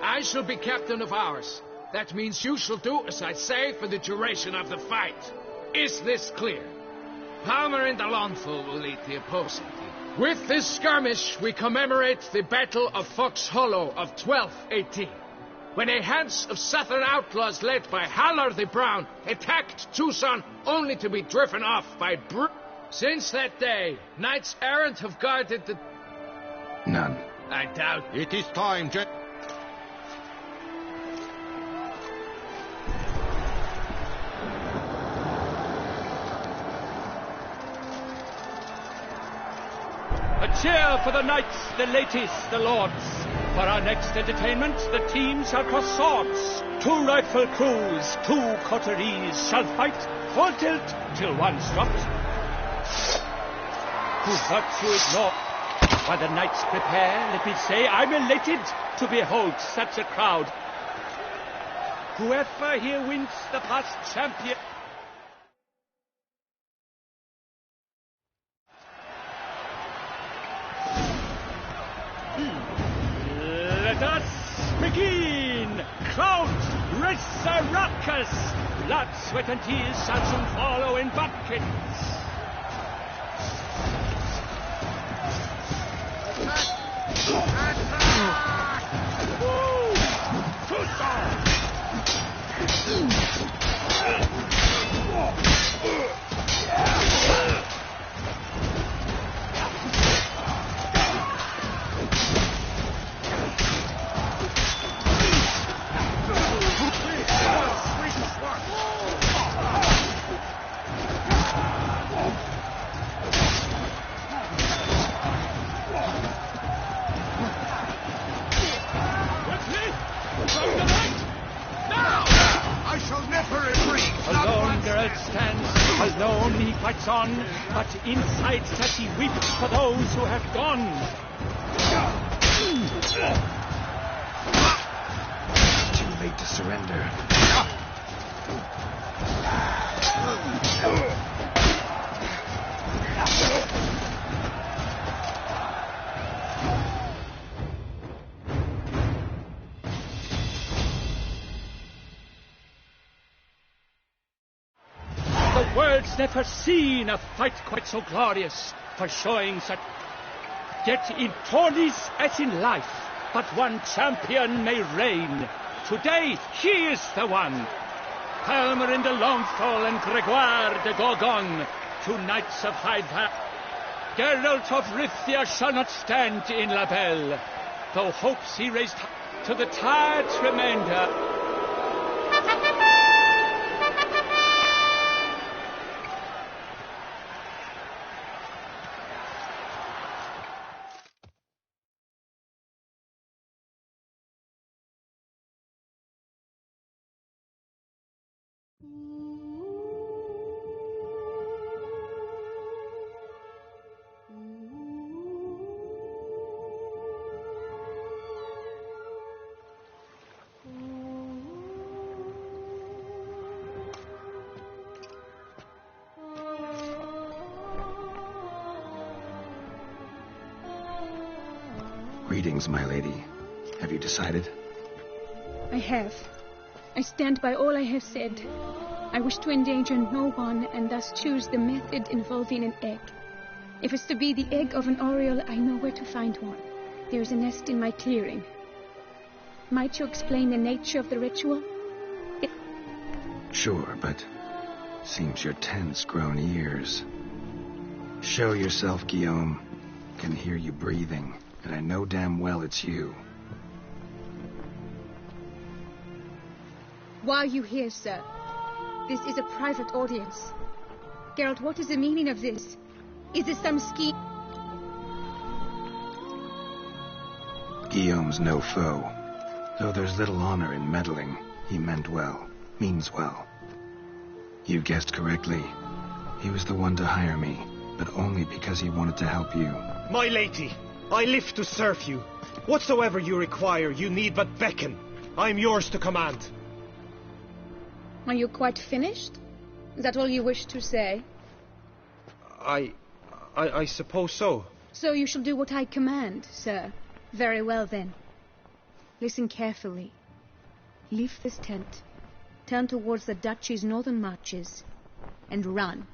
I shall be captain of ours. That means you shall do as I say for the duration of the fight. Is this clear? Palmer and Alonso will lead the opposing team. With this skirmish, we commemorate the Battle of Fox Hollow of 1218, when a Hans of Southern outlaws led by Haller the Brown attacked Tucson only to be driven off by Since that day, knights errant have guarded the... None. I doubt. It is time, A cheer for the knights, the ladies, the lords. For our next entertainment, the teams shall cross swords. 2 rifle crews, 2 coteries shall fight full tilt till one's dropped. Whose virtue is law. While the knights prepare, let me say, I'm elated to behold such a crowd. Whoever here wins the past champion... Let us begin! Crowd, raise a ruckus! Blood, sweat and tears shall soon follow in buckets. Alone he fights on, but inside does he weep for those who have gone. Too late to surrender. The world's never seen a fight quite so glorious, for showing such... Yet in tourneys as in life, but one champion may reign. Today, he is the one. Palmer in the Longfall and Gregoire de Gorgon, 2 knights of high valor. Geralt of Rivia shall not stand in La Belle, though hopes he raised to the tired's remainder. Greetings, my lady. Have you decided? I have. I stand by all I have said. I wish to endanger no one, and thus choose the method involving an egg. If it's to be the egg of an oriole, I know where to find one. There is a nest in my clearing. Might you explain the nature of the ritual? Sure, but seems your tense grown ears. Show yourself, Guillaume. Can hear you breathing, and I know damn well it's you. Why are you here, sir? This is a private audience. Geralt, what is the meaning of this? Is this some scheme? Guillaume's no foe. Though there's little honor in meddling, he means well. You guessed correctly. He was the one to hire me, but only because he wanted to help you. My lady, I live to serve you. Whatsoever you require, you need but beckon. I am yours to command. Are you quite finished? Is that all you wish to say? I suppose so. So you shall do what I command, sir. Very well, then. Listen carefully. Leave this tent, turn towards the duchy's northern marches, and run.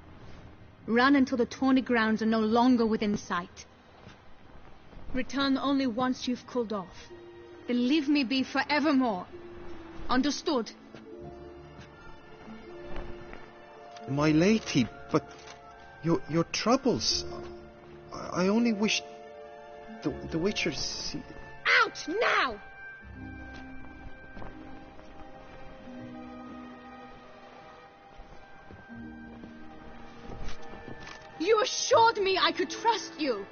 Run until the tawny grounds are no longer within sight. Return only once you've cooled off. Then leave me be forevermore. Understood? My lady, but your troubles. I only wish the Witcher see... Out now! You assured me I could trust you.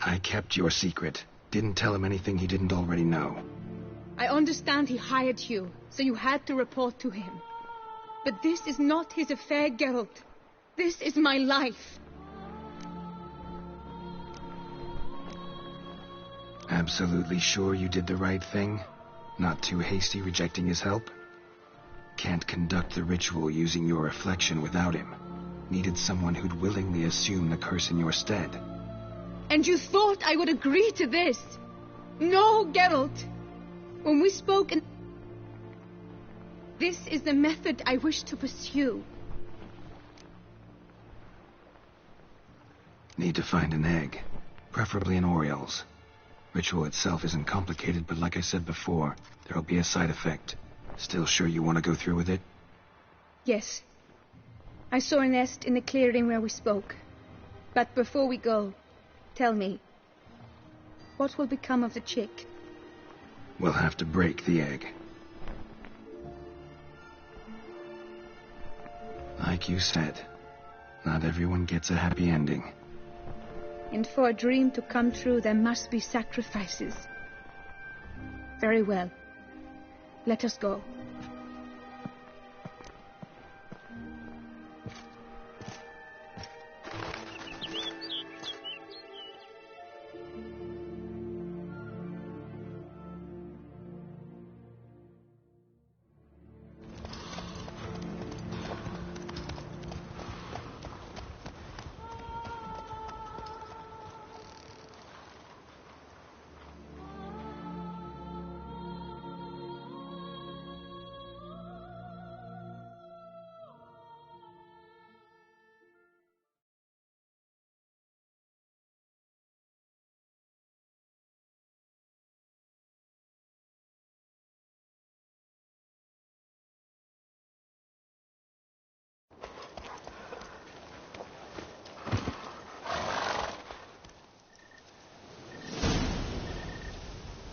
I kept your secret. Didn't tell him anything he didn't already know. I understand he hired you, so you had to report to him. But this is not his affair, Geralt. This is my life. Absolutely sure you did the right thing? Not too hasty rejecting his help? Can't conduct the ritual using your reflection without him. Needed someone who'd willingly assume the curse in your stead. And you thought I would agree to this? No, Geralt. When we spoke and... This is the method I wish to pursue. Need to find an egg. Preferably an Oriole's. Ritual itself isn't complicated, but like I said before, there'll be a side effect. Still sure you want to go through with it? Yes. I saw a nest in the clearing where we spoke. But before we go, tell me, what will become of the chick? We'll have to break the egg. Like you said, not everyone gets a happy ending. And for a dream to come true, there must be sacrifices. Very well. Let us go.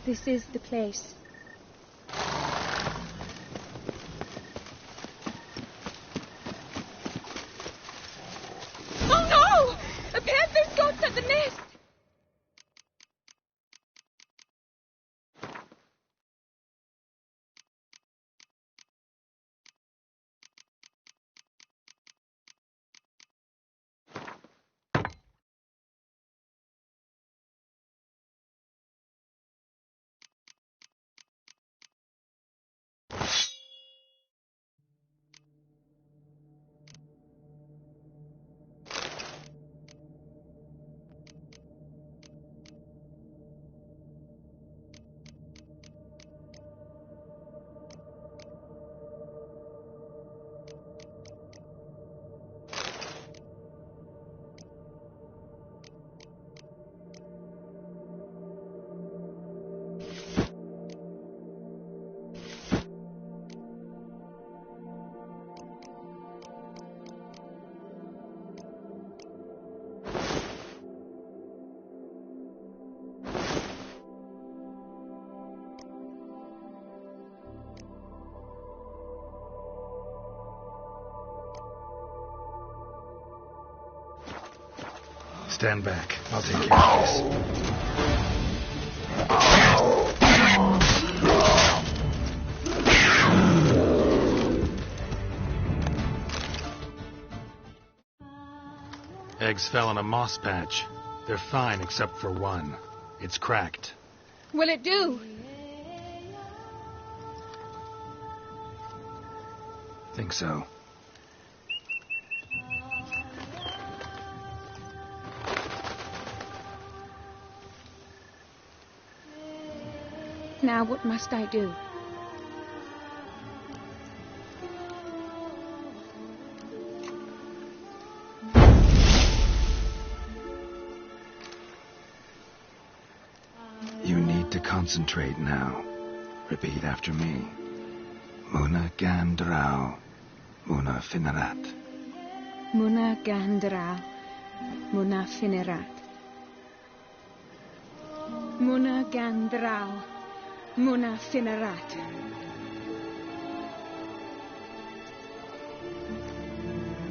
This is the place. Oh no! A panther's got at the nest! Stand back. I'll take care of this. Eggs fell on a moss patch. They're fine except for one. It's cracked. Will it do? Think so. Now what must I do? You need to concentrate now. Repeat after me. Muna gandrau, muna finerat. Muna gandrau, muna finerat. Muna gandrau, muna finerat.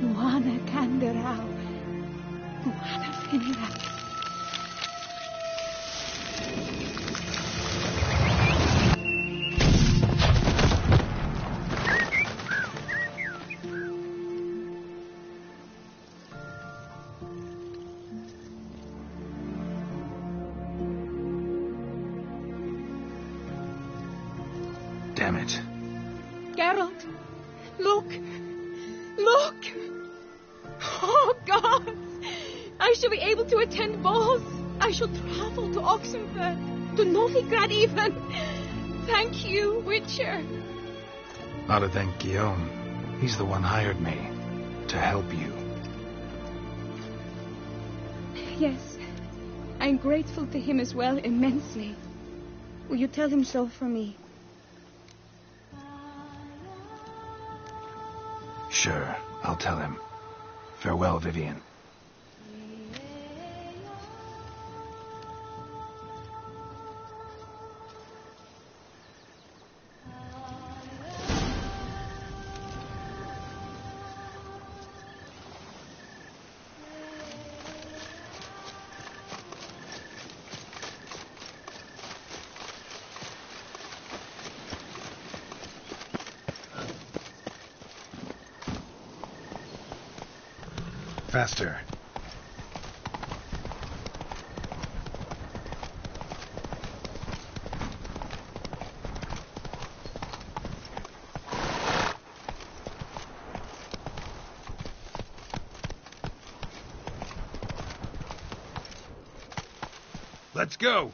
Muna gandrau, muna finerat. Damn it. Geralt, look! Look! Oh, God! I shall be able to attend balls. I shall travel to Oxenfurt, to Novigrad even. Thank you, Witcher. Ought to thank Guillaume. He's the one hired me to help you. Yes, I'm grateful to him as well, immensely. Will you tell him so for me? Sure, I'll tell him. Farewell, Vivian. Faster. Let's go.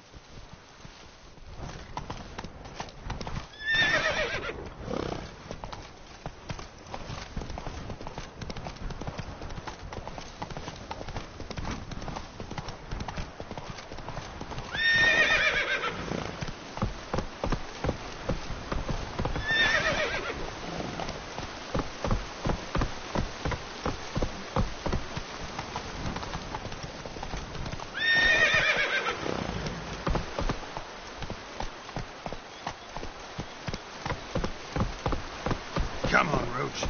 Come on, Roach.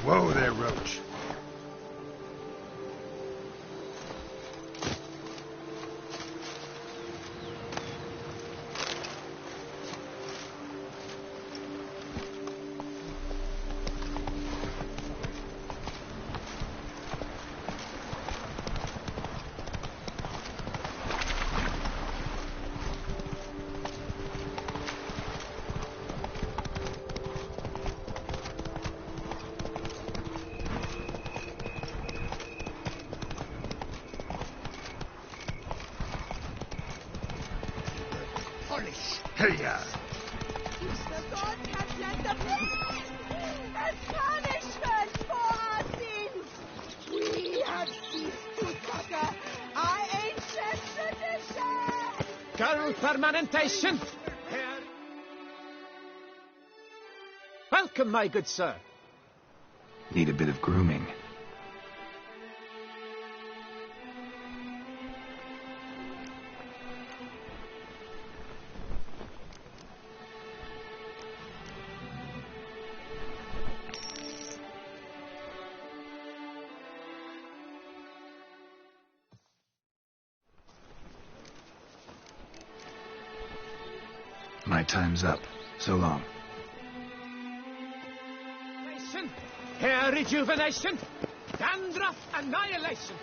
Whoa there, Roach. Hey-ya! The gods have sent a blessing and punishment for our sins. We have ceased to succor our ancient tradition. Girl permanentation. Welcome, my good sir. Need a bit of grooming. My time's up. So long. Hair rejuvenation, dandruff annihilation.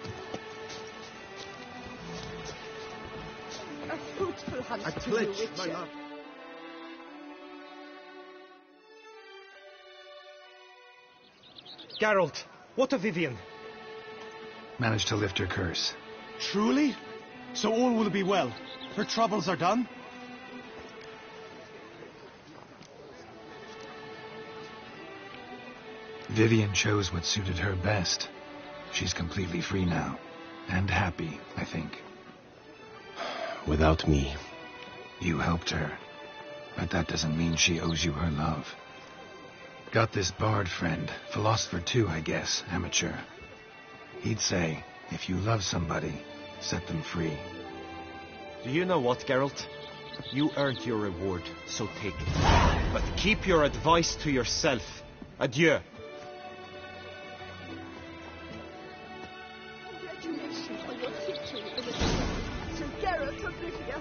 A fruitful hunt I to you, pledge Witcher. my love. Geralt, what of Vivian? Managed to lift her curse. Truly? So all will be well. Her troubles are done? Vivian chose what suited her best. She's completely free now. And happy, I think. Without me. You helped her. But that doesn't mean she owes you her love. Got this bard friend. Philosopher too, I guess. Amateur. He'd say, if you love somebody, set them free. Do you know what, Geralt? You earned your reward, so take it. But keep your advice to yourself. Adieu. Congratulations on your victory in the Sir Geralt of Rivia.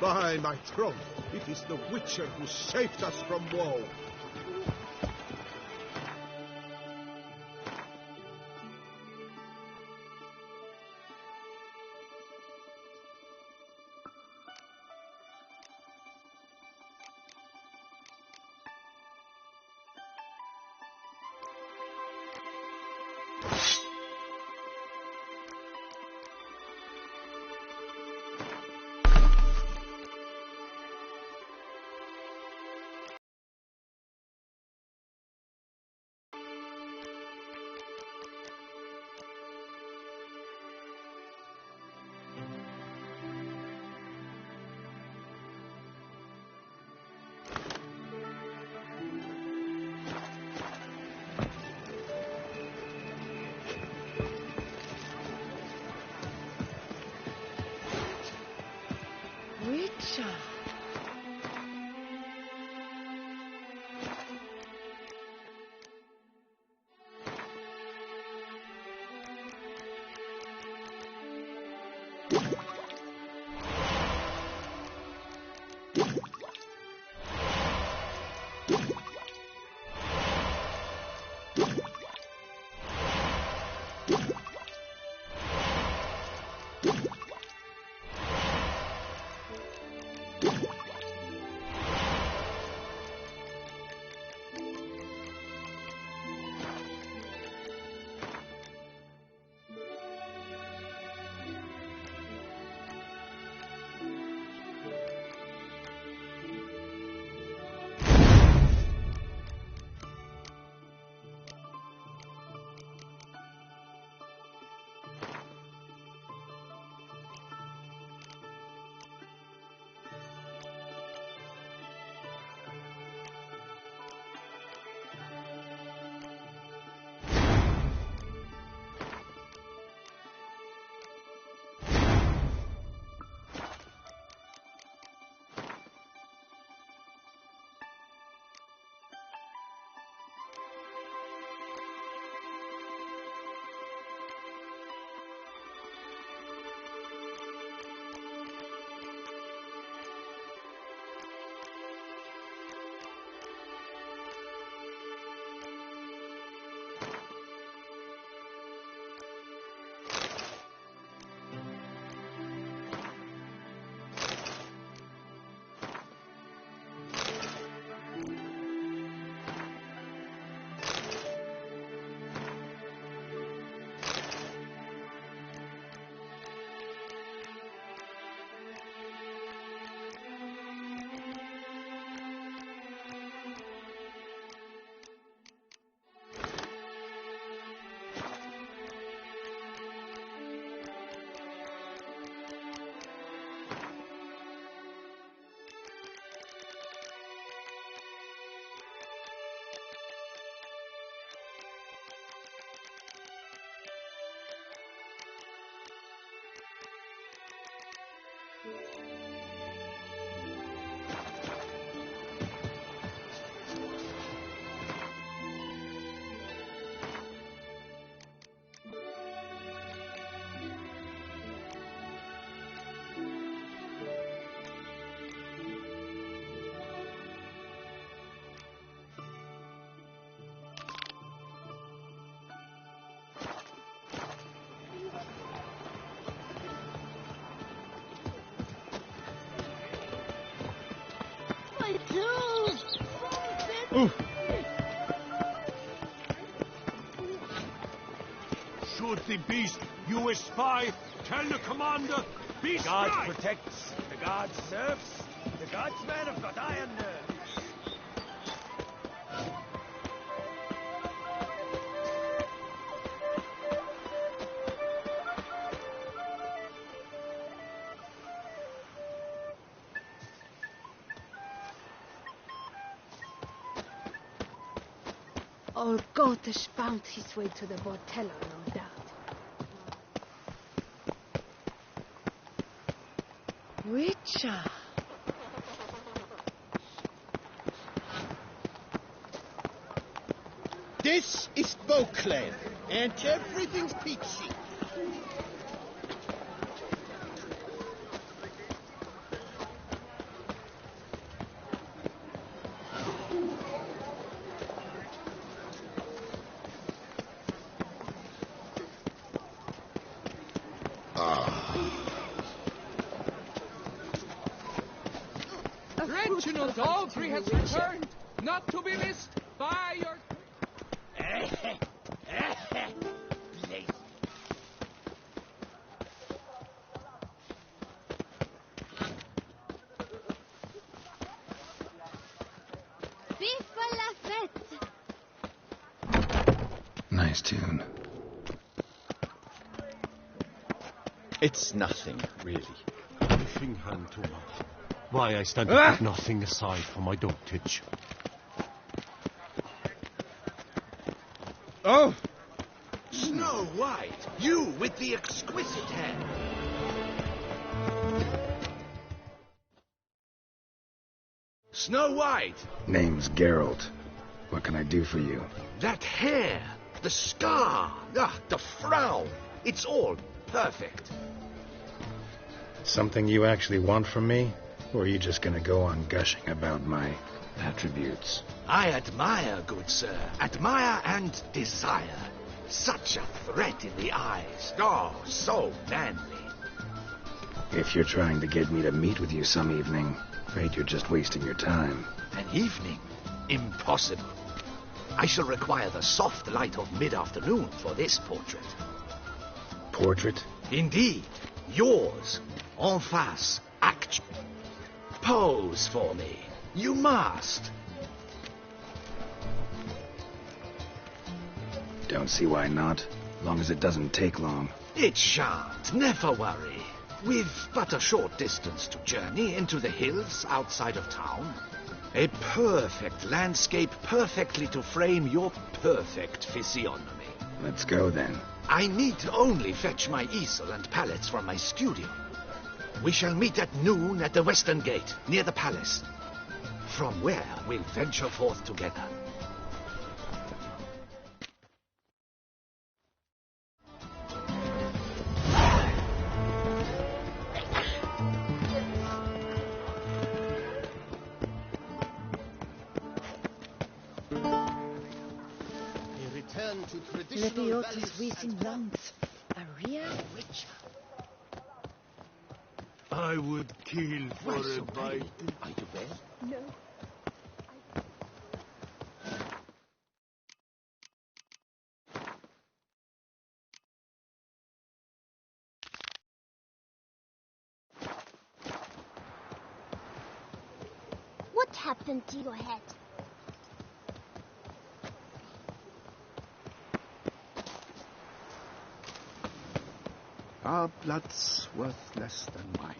By my troth, it is the Witcher who saved us from woe. Shoot the beast, you spy! Tell the commander, beast The God strike! protects, the God serves, the God's men have got iron nerves. Old Gotish found his way to the Bortello, no doubt. Witcher! This is Beauclair, and everything's peachy. Reginald Daltrey has returned, not to be missed by your... Viva la fête! Nice tune. It's nothing, really. Anything hand to mouth. Why, I stand to put nothing aside for my dotage. Oh! Snow White, you with the exquisite hair. Snow White! Name's Geralt. What can I do for you? That hair, the scar, the frown, it's all perfect. Something you actually want from me? Or are you just gonna go on gushing about my attributes? I admire, good sir, admire and desire. Such a threat in the eyes, oh, so manly. If you're trying to get me to meet with you some evening, afraid you're just wasting your time. An evening? Impossible. I shall require the soft light of mid-afternoon for this portrait. Portrait? Indeed. Yours. En face. Act. Pose for me. You must. Don't see why not. Long as it doesn't take long. It shan't. Never worry. We've but a short distance to journey into the hills outside of town. A perfect landscape perfectly to frame your perfect physiognomy. Let's go then. I need only fetch my easel and pallets from my studio. We shall meet at noon at the western gate, near the palace. From where we'll venture forth together. Leviotus Wiesen Lands, a real witcher. I would kill for a bite. Are you well? No. What happened to your head? Our blood's worth less than wine.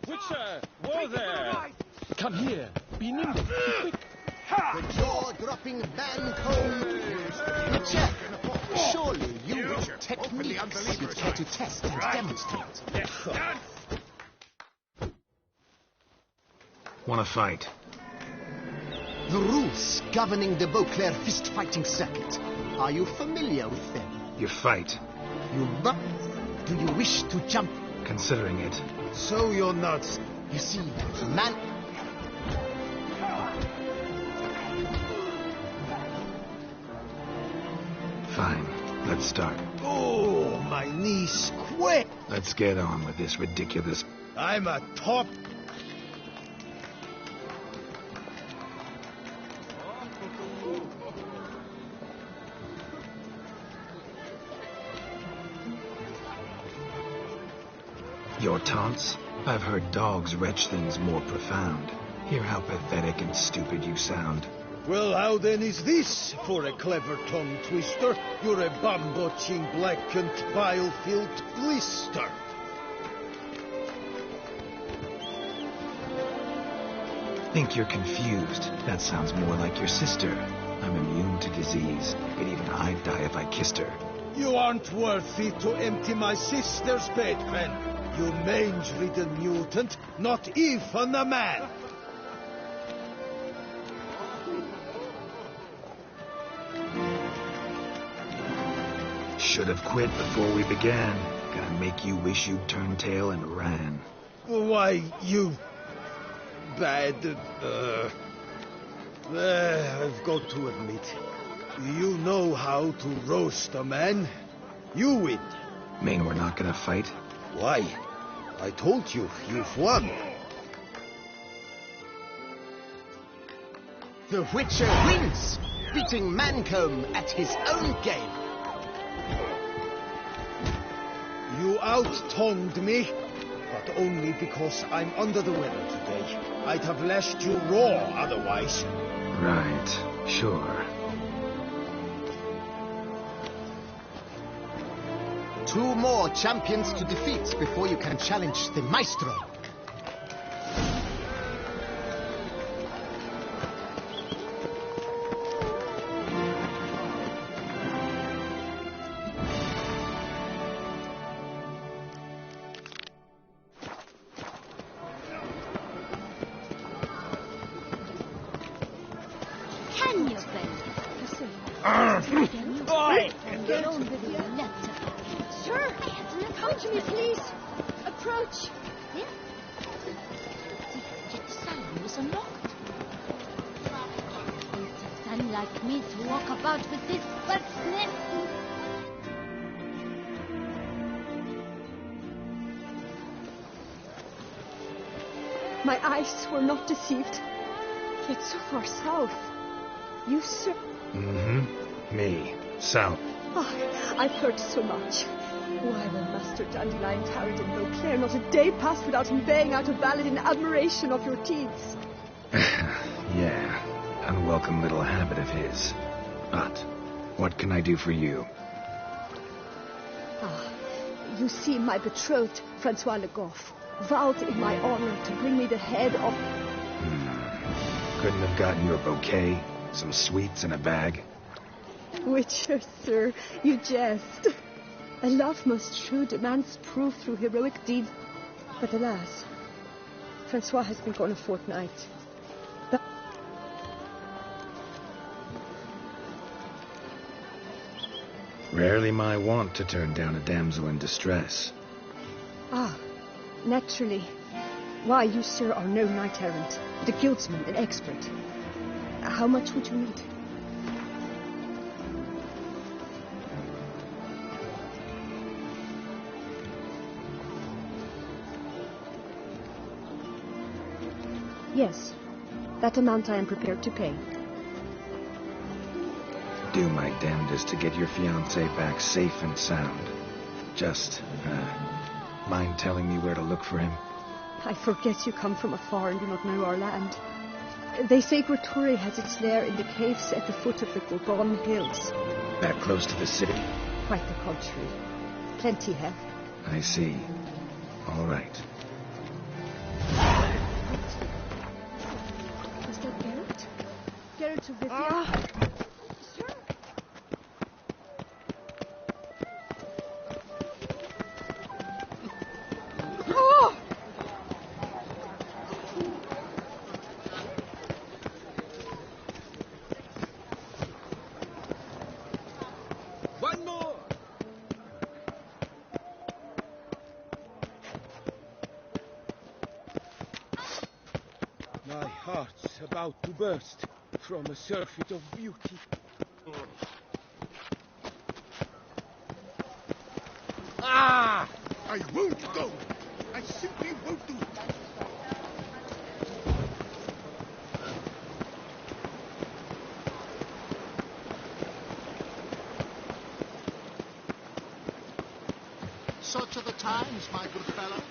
Witcher, whoa there! Come here. Be nimble. Be quick. The jaw-dropping Bancombe. Witcher, surely you with techniques you'd care to test and demonstrate. Wanna fight? The rules governing the Beauclair fist-fighting circuit. Are you familiar with them? You fight. Do you wish to jump? Considering it. So you're not. You see, man... Fine. Let's start. Oh, my knees quake. Let's get on with this ridiculous... I'm a top... Your taunts? I've heard dogs retch things more profound. Hear how pathetic and stupid you sound. Well, how then is this for a clever tongue twister? You're a bum-botching, blackened, bile-filled blister. Think you're confused. That sounds more like your sister. I'm immune to disease, but even I'd die if I kissed her. You aren't worthy to empty my sister's bedpan. You mange-ridden mutant, not even a man. Should have quit before we began. Gonna make you wish you'd turned tail and ran. Why, you... bad... I've got to admit, you know how to roast a man. You win. Mean we're not gonna fight? Why? I told you, you've won. The Witcher wins, beating Mancomb at his own game. You out-tongued me, but only because I'm under the weather today. I'd have lashed you raw otherwise. Right, sure. 2 more champions to defeat before you can challenge the Maestro. Can you, Sir, approach me, please. Approach. Yet the salon was unlocked. It's unlike me to walk about with this bird's nest. My eyes were not deceived. Yet so far south. You, sir... Mm-hmm. Me. South. Oh, I've heard so much. Why, when Master Dandelion tarried in Beauclair, not a day passed without him baying out a ballad in admiration of your deeds. Yeah, unwelcome little habit of his. But, what can I do for you? You see, my betrothed, Francois Le Goff, vowed in my honor to bring me the head of... Couldn't have gotten you a bouquet, some sweets in a bag? Witcher, sir, you jest. A love most true demands proof through heroic deeds. But alas, Francois has been gone a fortnight. Rarely my wont to turn down a damsel in distress. Naturally. Why, you, sir, are no knight-errant, but a guildsman, an expert. How much would you need? Yes, that amount I am prepared to pay. Do my damnedest to get your fiancé back safe and sound. Just, mind telling me where to look for him? I forget you come from afar and do not know our land. They say Grotore has its lair in the caves at the foot of the Gorgon Hills. That close to the city? Quite the contrary. Plenty have. I see. All right. Is that Geralt? Geralt of Rivia? Sir? Oh! One more! My heart's about to burst from a surfeit of beauty. Ah! I won't go! I simply won't do it! Such are the times, my good fellow.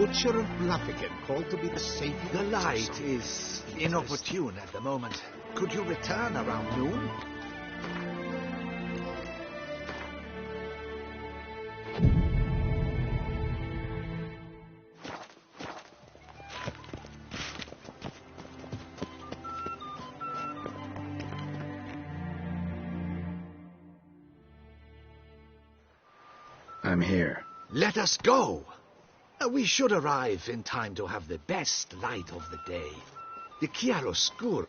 Butcher of Bluffican, called to be the savior. The light is inopportune at the moment. Could you return around noon? I'm here. Let us go! We should arrive in time to have the best light of the day. The chiaroscuro.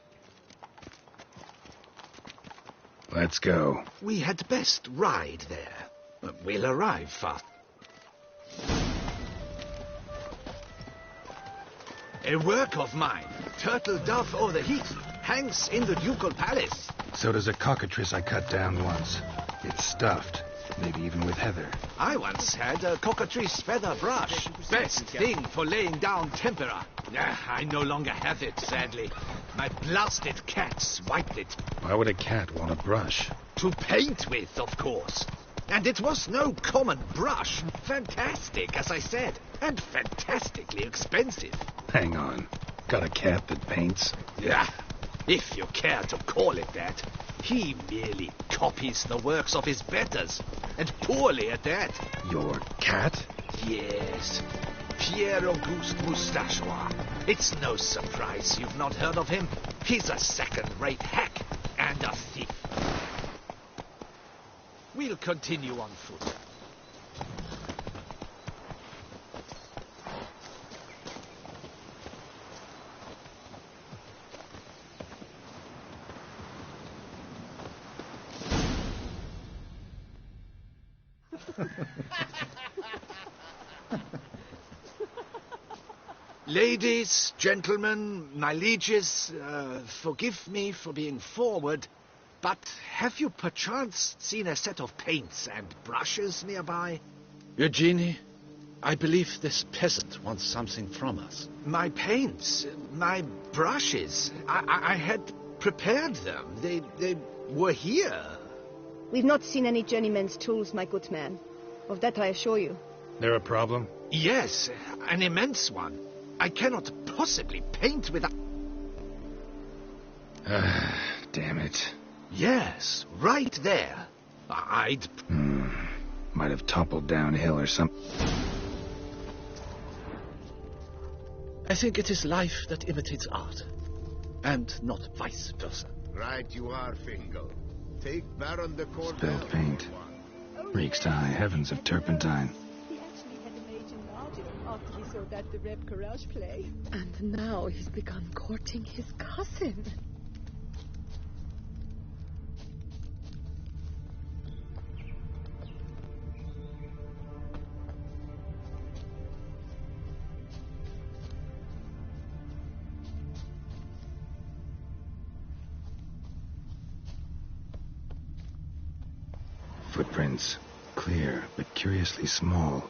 Let's go. We had best ride there. We'll arrive fast. A work of mine, turtle dove o'er the heath, hangs in the ducal palace. So does a cockatrice I cut down once. It's stuffed, maybe even with heather. I once had a cockatrice feather brush. Best thing for laying down tempera. I no longer have it, sadly. My blasted cat swiped it. Why would a cat want a brush? To paint with, of course. And it was no common brush. Fantastic, as I said. And fantastically expensive. Hang on. Got a cat that paints? Yeah, if you care to call it that. He merely copies the works of his betters. And poorly at that. Your cat? Yes. Pierre-Auguste Moustachois. It's no surprise you've not heard of him. He's a second-rate hack and a thief. We'll continue on foot. Ladies, gentlemen, my lieges, forgive me for being forward, but have you perchance seen a set of paints and brushes nearby? Eugenie, I believe this peasant wants something from us. My paints, my brushes, I had prepared them. They were here. We've not seen any journeyman's tools, my good man. Of that I assure you. There a problem? Yes, an immense one. I cannot possibly paint without... Damn it. Yes, right there. I'd... Might have toppled downhill or something. I think it is life that imitates art, and not vice versa. Right you are, Fingal. Take Baron de Cordell. Spilled paint. Reeks to high heavens of turpentine. He actually had a major margin after he saw that the Reb Courage play. And now he's begun courting his cousin. Footprints. Clear, but curiously small.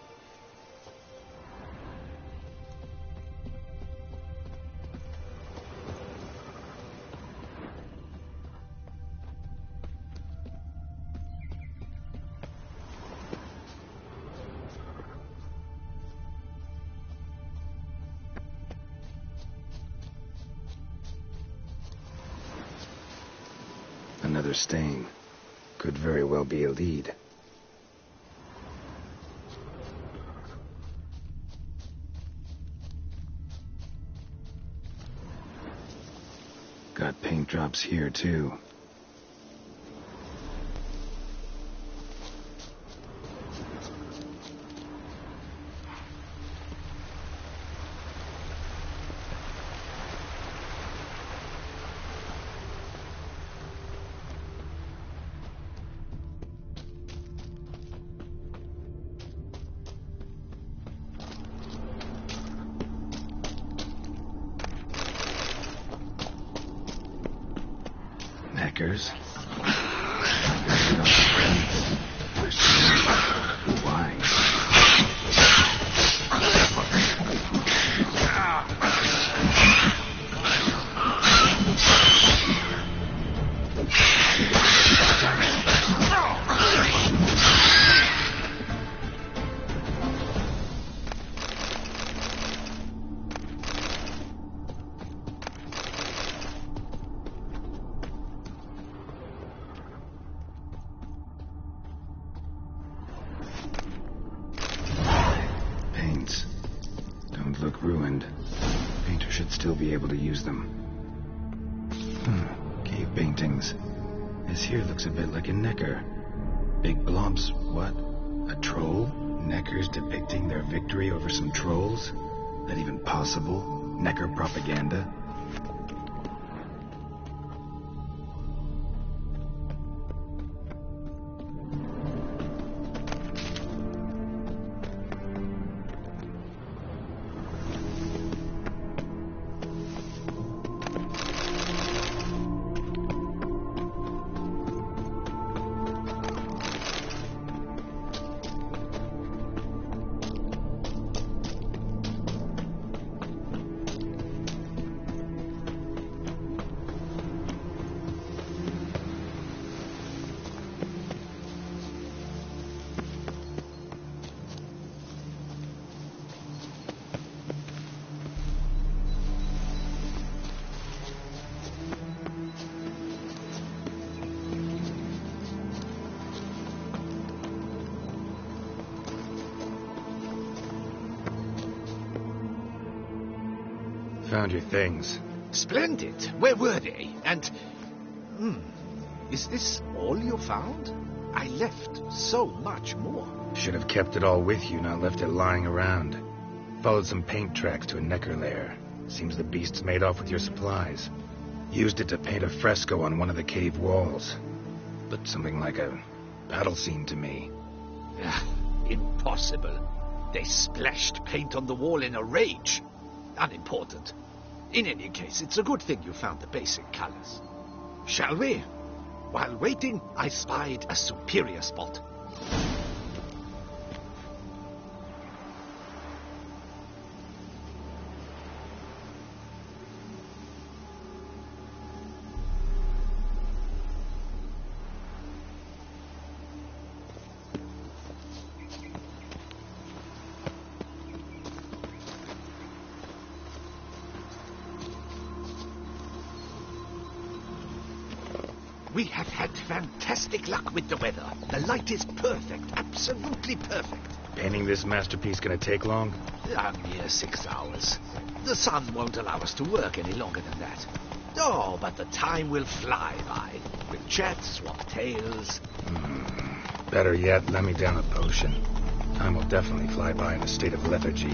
Another stain. Could very well be a lead. Got paint drops here, too. Hackers. Why? be able to use them. Cave paintings. This here looks a bit like a necker. Big blobs, what? A troll? Neckers depicting their victory over some trolls? That even possible? Necker propaganda? Found your things. Splendid. Where were they? And... is this all you found? I left so much more. Should have kept it all with you, not left it lying around. Followed some paint tracks to a necker lair. Seems the beast's made off with your supplies. Used it to paint a fresco on one of the cave walls. Looked something like a battle scene to me. Impossible. They splashed paint on the wall in a rage. Unimportant. In any case, it's a good thing you found the basic colors. Shall we? While waiting, I spied a superior spot. We have had fantastic luck with the weather. The light is perfect, absolutely perfect. Painting this masterpiece gonna take long? A mere 6 hours. The sun won't allow us to work any longer than that. Oh, but the time will fly by. We'll chat, swap tales. Better yet, let me down a potion. Time will definitely fly by in a state of lethargy.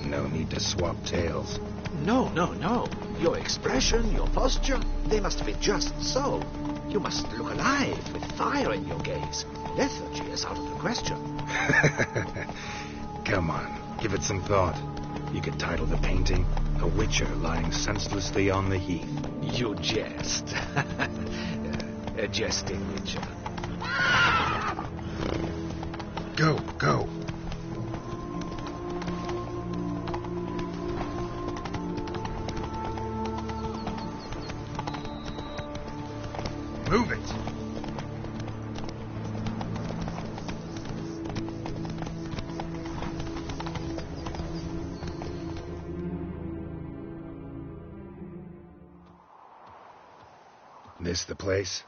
No need to swap tales. No. Your expression, your posture, they must be just so. You must look alive, with fire in your gaze. Lethargy is out of the question. Come on, give it some thought. You could title the painting, A Witcher Lying Senselessly on the Heath. You jest. A jesting witcher. Go. Move it! This the place?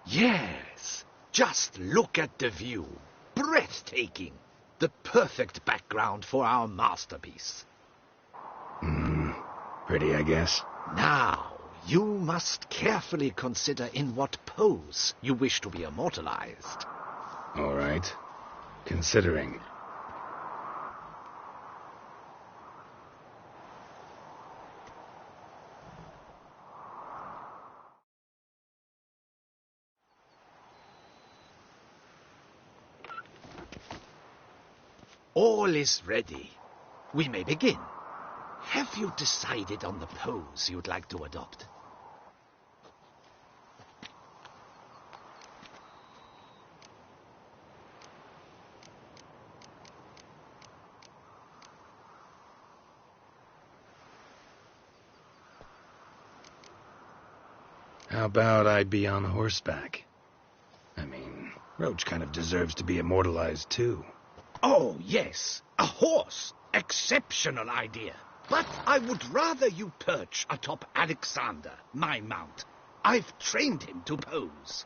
Yes. Just look at the view. Breathtaking. The perfect background for our masterpiece. Pretty, I guess. Now, you must carefully consider in what pose you wish to be immortalized. All right. Considering. All is ready. We may begin. Have you decided on the pose you'd like to adopt? How about I be on horseback? I mean, Roach kind of deserves to be immortalized, too. Oh, yes. A horse. Exceptional idea. But I would rather you perch atop Alexander, my mount. I've trained him to pose.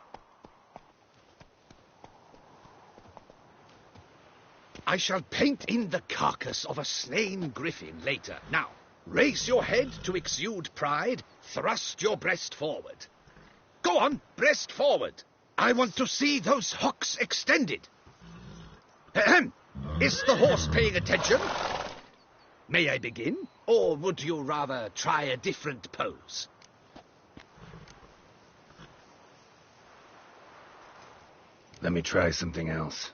I shall paint in the carcass of a slain griffin later. Now, Raise your head to exude pride. Thrust your breast forward. Go on, breast forward. I want to see those hocks extended. Ahem. Is the horse paying attention? May I begin? Or would you rather try a different pose? Let me try something else.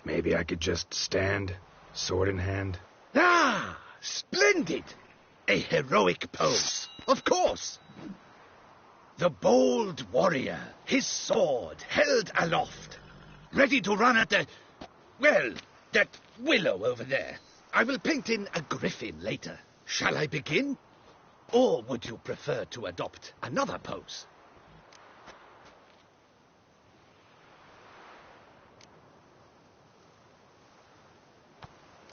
Maybe I could just stand, sword in hand. Ah, splendid! A heroic pose, of course. The bold warrior, his sword held aloft, ready to run at that willow over there. I will paint in a griffin later. Shall I begin? Or would you prefer to adopt another pose?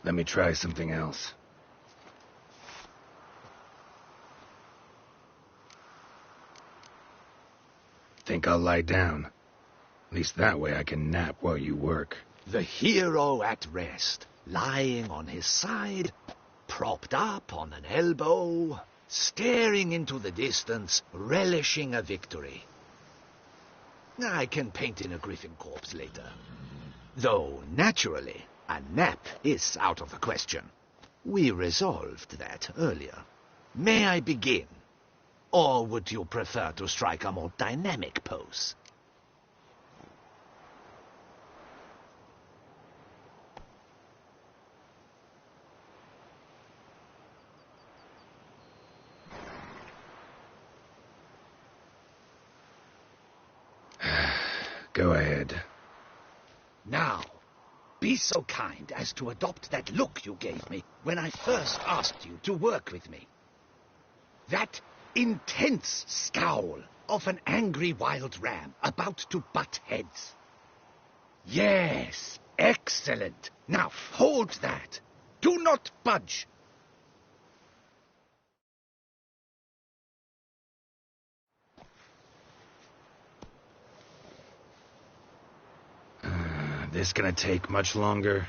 Let me try something else. Think I'll lie down. At least that way I can nap while you work. The hero at rest, lying on his side, propped up on an elbow, staring into the distance, relishing a victory. I can paint in a griffin corpse later. Though, naturally, a nap is out of the question. We resolved that earlier. May I begin? Or would you prefer to strike a more dynamic pose? Go ahead. Now, be so kind as to adopt that look you gave me when I first asked you to work with me. That intense scowl of an angry wild ram about to butt heads. Yes, excellent. Now, hold that. Do not budge. This gonna take much longer?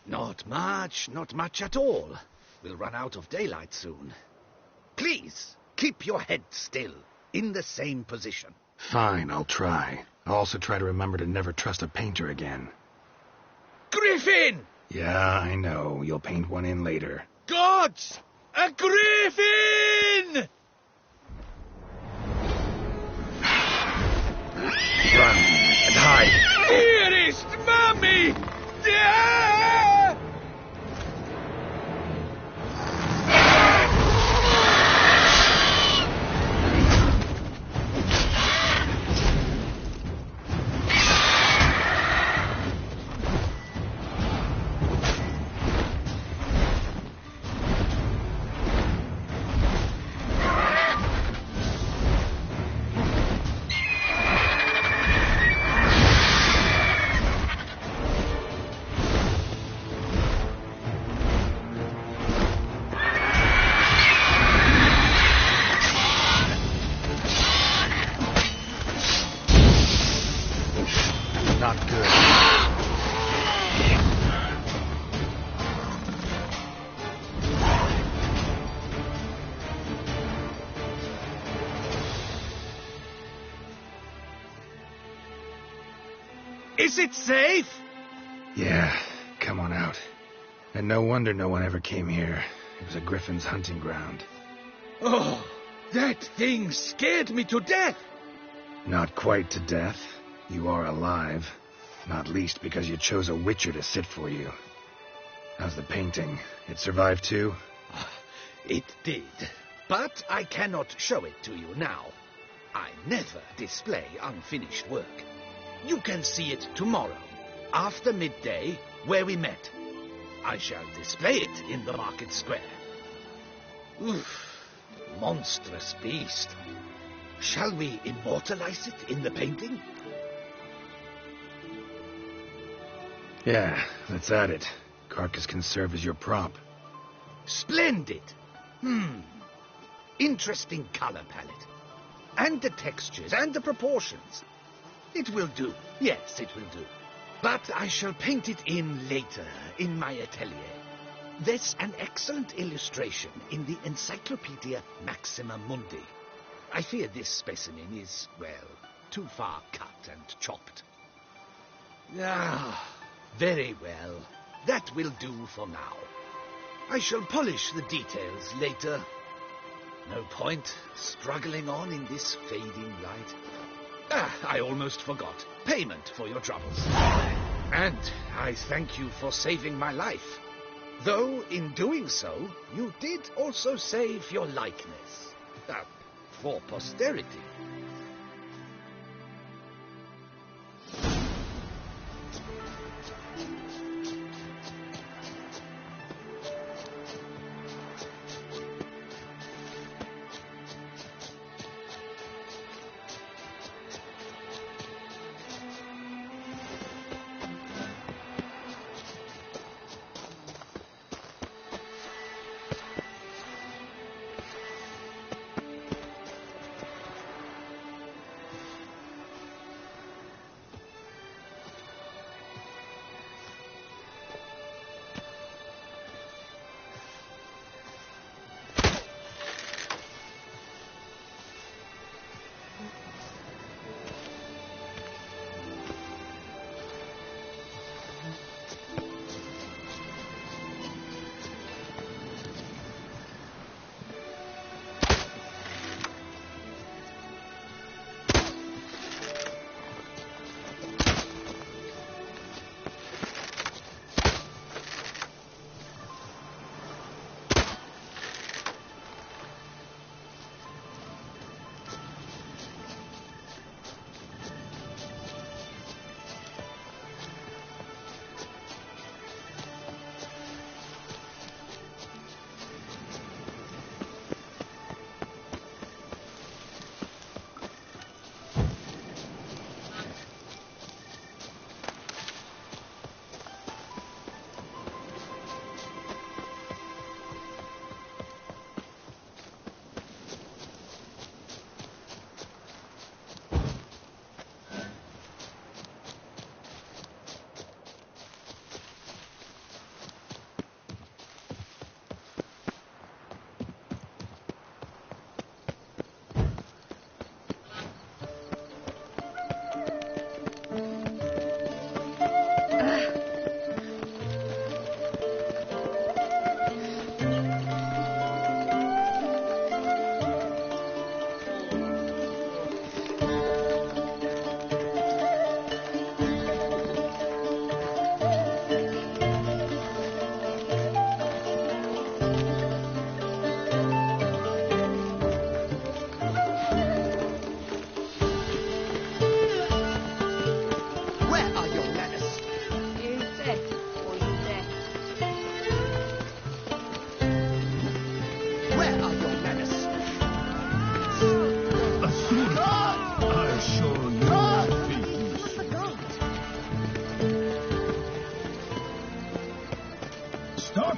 Not much at all. We'll run out of daylight soon. Please, keep your head still, in the same position. Fine, I'll try. I'll also try to remember to never trust a painter again. Griffin! Yeah, I know. You'll paint one in later. Gods! A griffin! Run and hide. Dearest Mommy! Not good. Is it safe? Yeah, come on out. And no wonder no one ever came here. It was a griffin's hunting ground. Oh, that thing scared me to death. Not quite to death. You are alive. Not least because you chose a witcher to sit for you. How's the painting? It survived too? It did. But I cannot show it to you now. I never display unfinished work. You can see it tomorrow, after midday, where we met. I shall display it in the market square. Oof, monstrous beast. Shall we immortalize it in the painting? Yeah, let's add it. Carcass can serve as your prop. Splendid! Interesting color palette. And the textures and the proportions. It will do. Yes, it will do. But I shall paint it in later, in my atelier. There's an excellent illustration in the Encyclopedia Maxima Mundi. I fear this specimen is, well, too far cut and chopped. Ah, very well. That will do for now. I shall polish the details later. No point struggling on in this fading light. Ah, I almost forgot. Payment for your troubles. And I thank you for saving my life. Though, in doing so, you did also save your likeness. For posterity.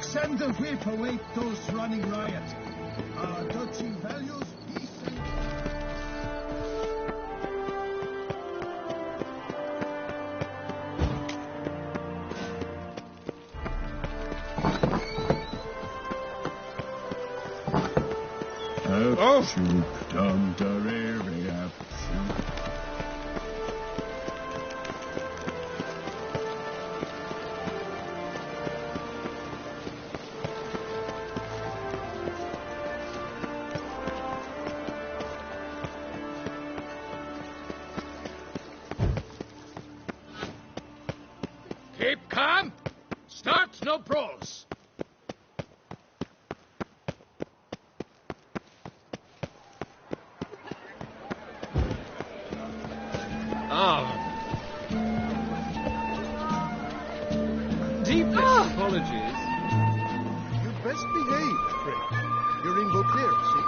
Send the whip await those running riot. Our duchy values peace and... Keep calm. Start no brawls. Deepest apologies. You best behave, Fred. You're in Beauclair, see?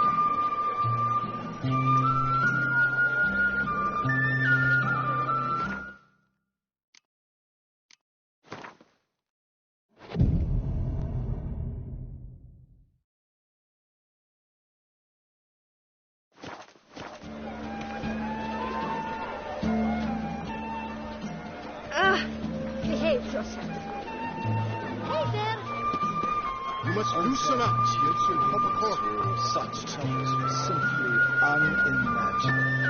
must loosen up. Such troubles were simply unimaginable.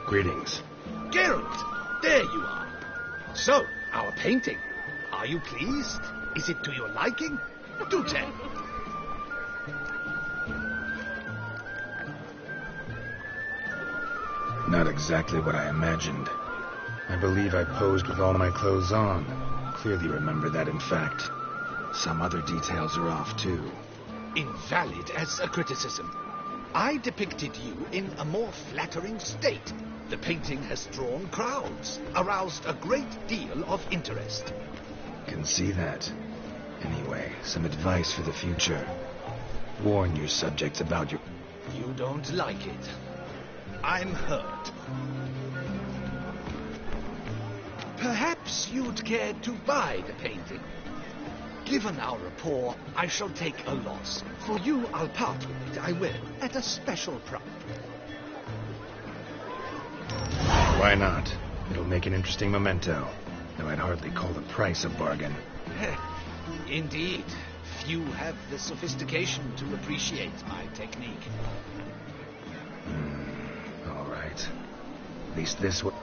Greetings. Geralt, there you are. So, our painting. Are you pleased? Is it to your liking? Do tell. Not exactly what I imagined. I believe I posed with all my clothes on. Clearly remember that, in fact. Some other details are off, too. Invalid as a criticism. I depicted you in a more flattering state. The painting has drawn crowds, aroused a great deal of interest. Can see that. Anyway, some advice for the future. Warn your subjects about your... You don't like it. I'm hurt. Perhaps you'd care to buy the painting. Given our rapport, I shall take a loss. For you, I'll part with it, I will, at a special price. Why not? It'll make an interesting memento, though I'd hardly call the price a bargain. Indeed. Few have the sophistication to appreciate my technique. All right. At least this will...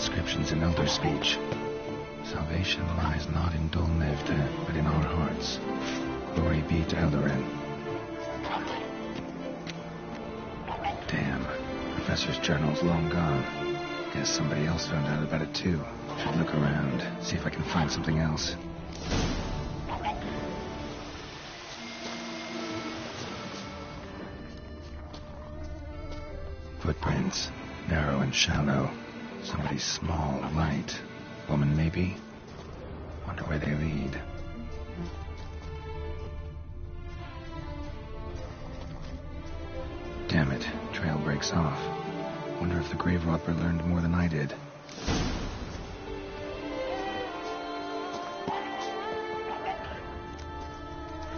inscriptions in Elder speech. Salvation lies not in Dol Nevda, but in our hearts. Glory be to Eldoran. Damn. Professor's journal's long gone. Guess somebody else found out about it too. Should look around, see if I can find something else. Footprints. Narrow and shallow. Somebody small, light. Woman, maybe? Wonder where they lead. Damn it. Trail breaks off. Wonder if the grave robber learned more than I did.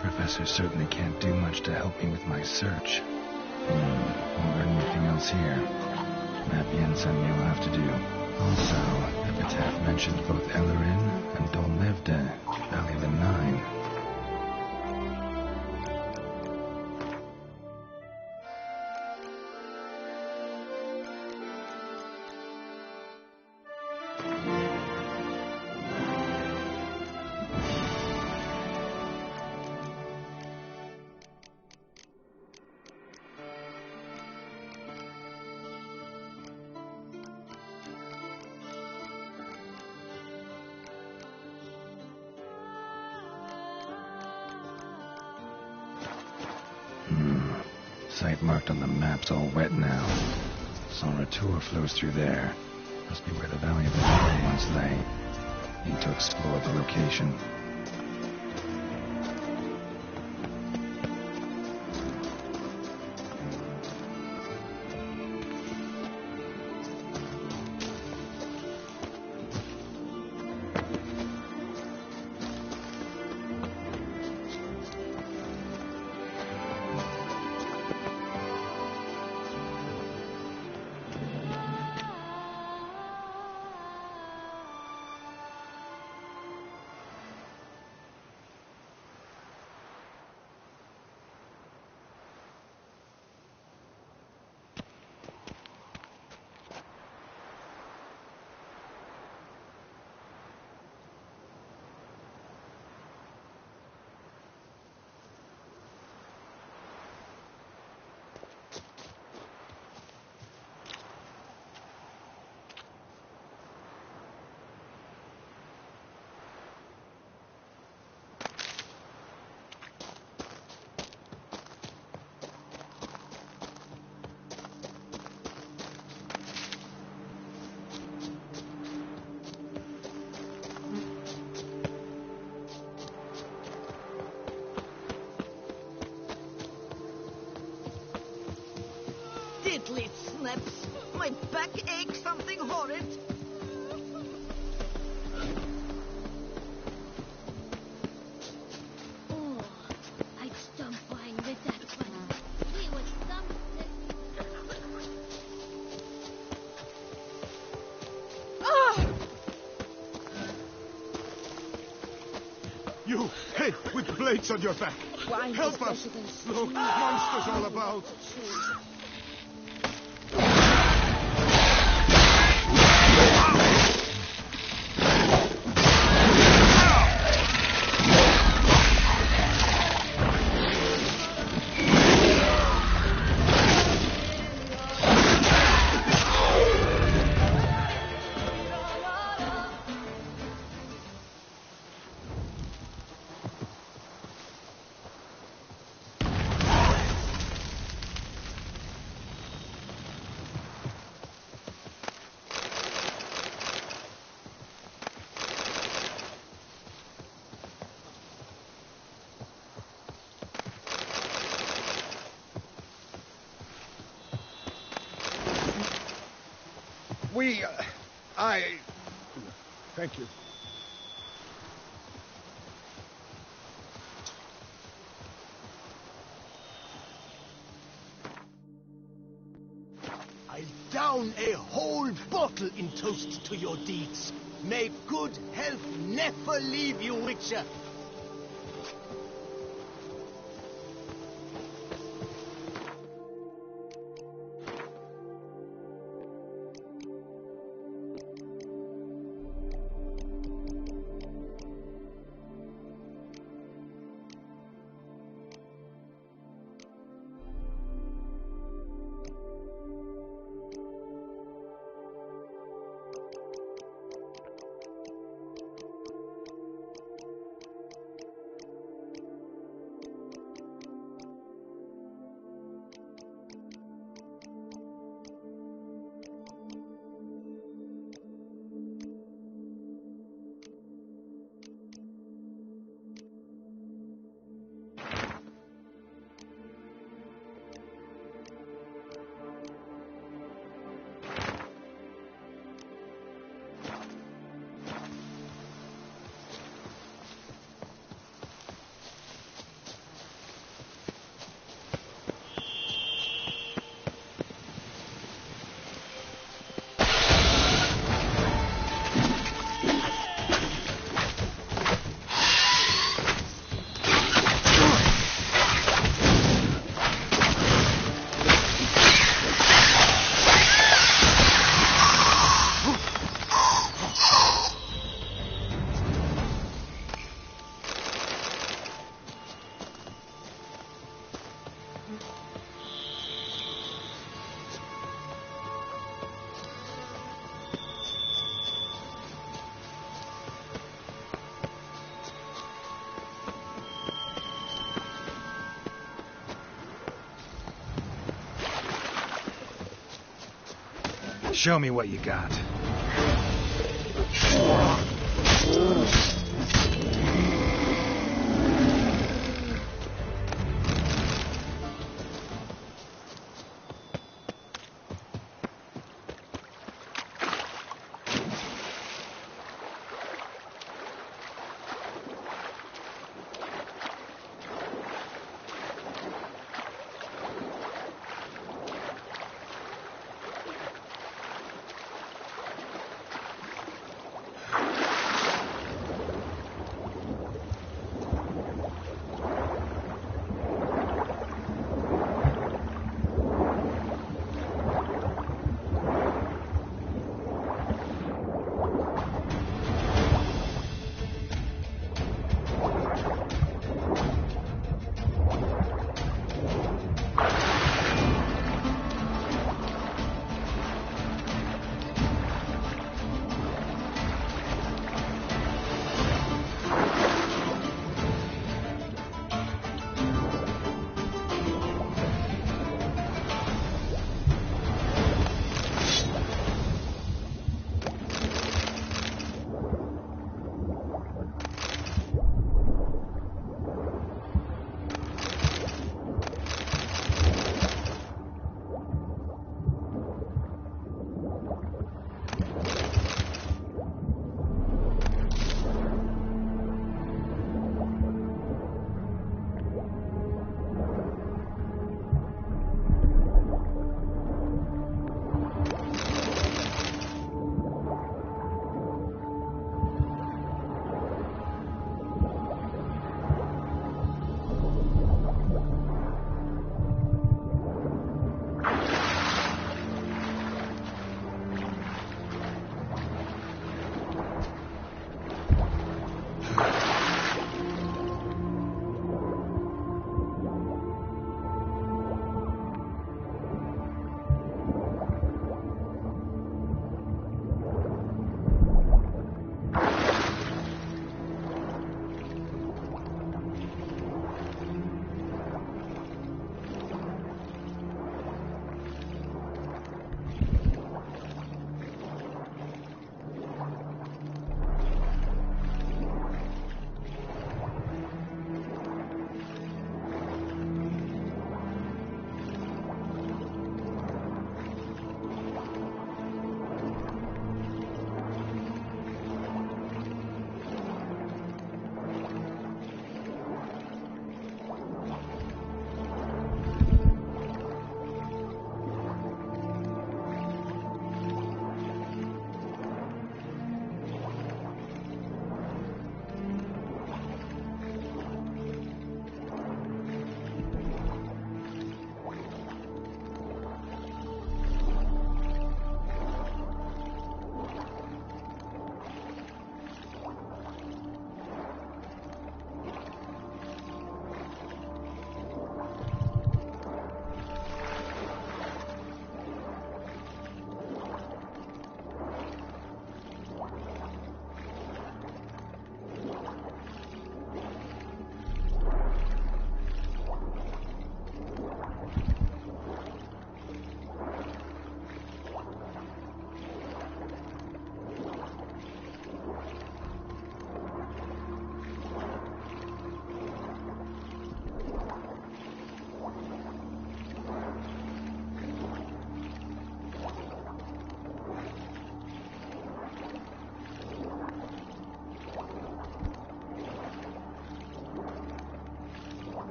Professor certainly can't do much to help me with my search. Won't learn anything else here. That Jensen will have to do. Also, Epitaph mentioned both Ellerin and Dol Nevda, Valley of the Nine. Site marked on the map's all wet now. Sonratur flows through there. Must be where the Valley of the Nine once lay. Need to explore the location. Diddly snaps! My back aches something horrid! Oh, I'd stop buying with that one. We would something. You, head with blades on your back. Why Help us! Look, monsters all about. Thank you. I'll down a whole bottle in toast to your deeds. May good health never leave you, Witcher. Show me what you got.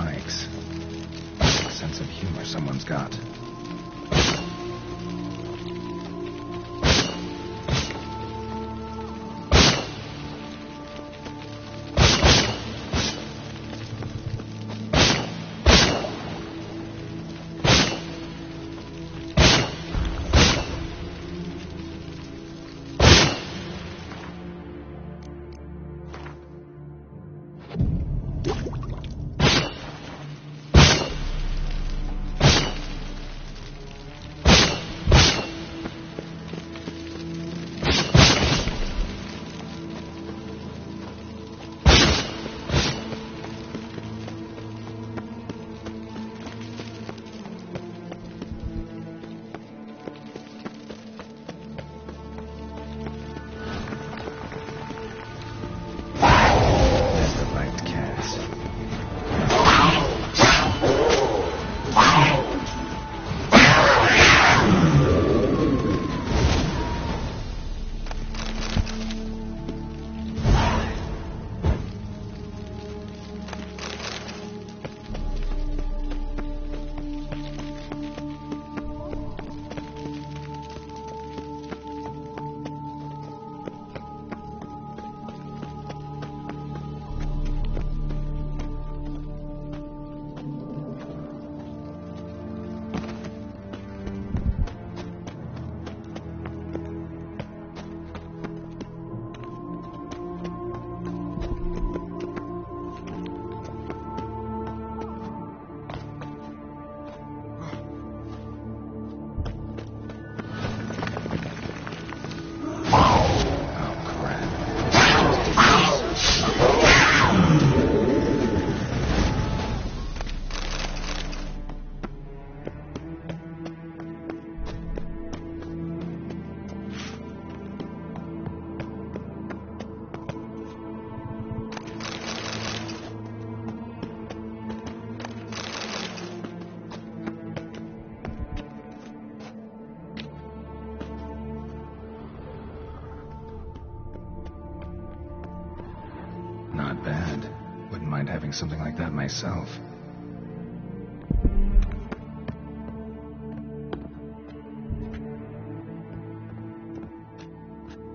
Yikes. Sense of humor someone's got. Not bad. Wouldn't mind having something like that myself.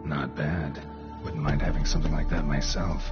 Not bad. Wouldn't mind having something like that myself.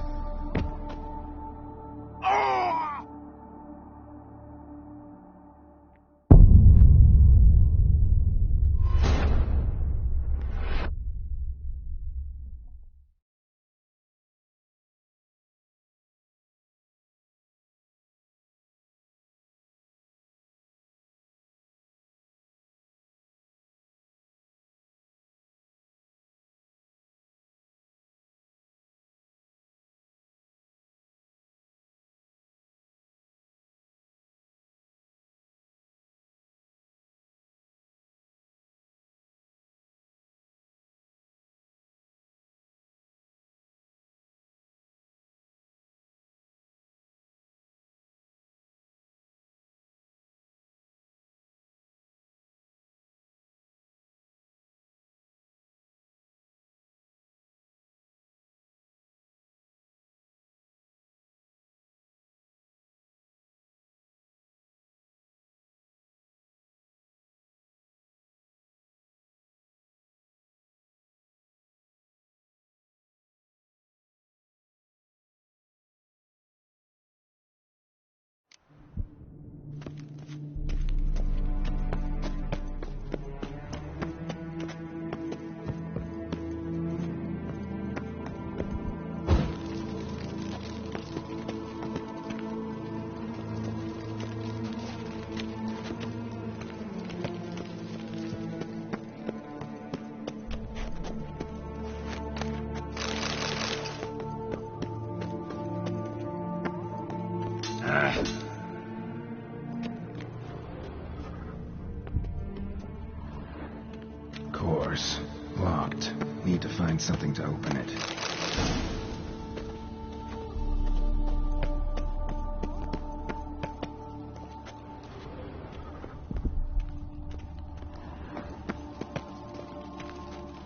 Course. Locked. Need to find something to open it.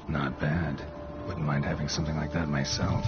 Not bad. Wouldn't mind having something like that myself.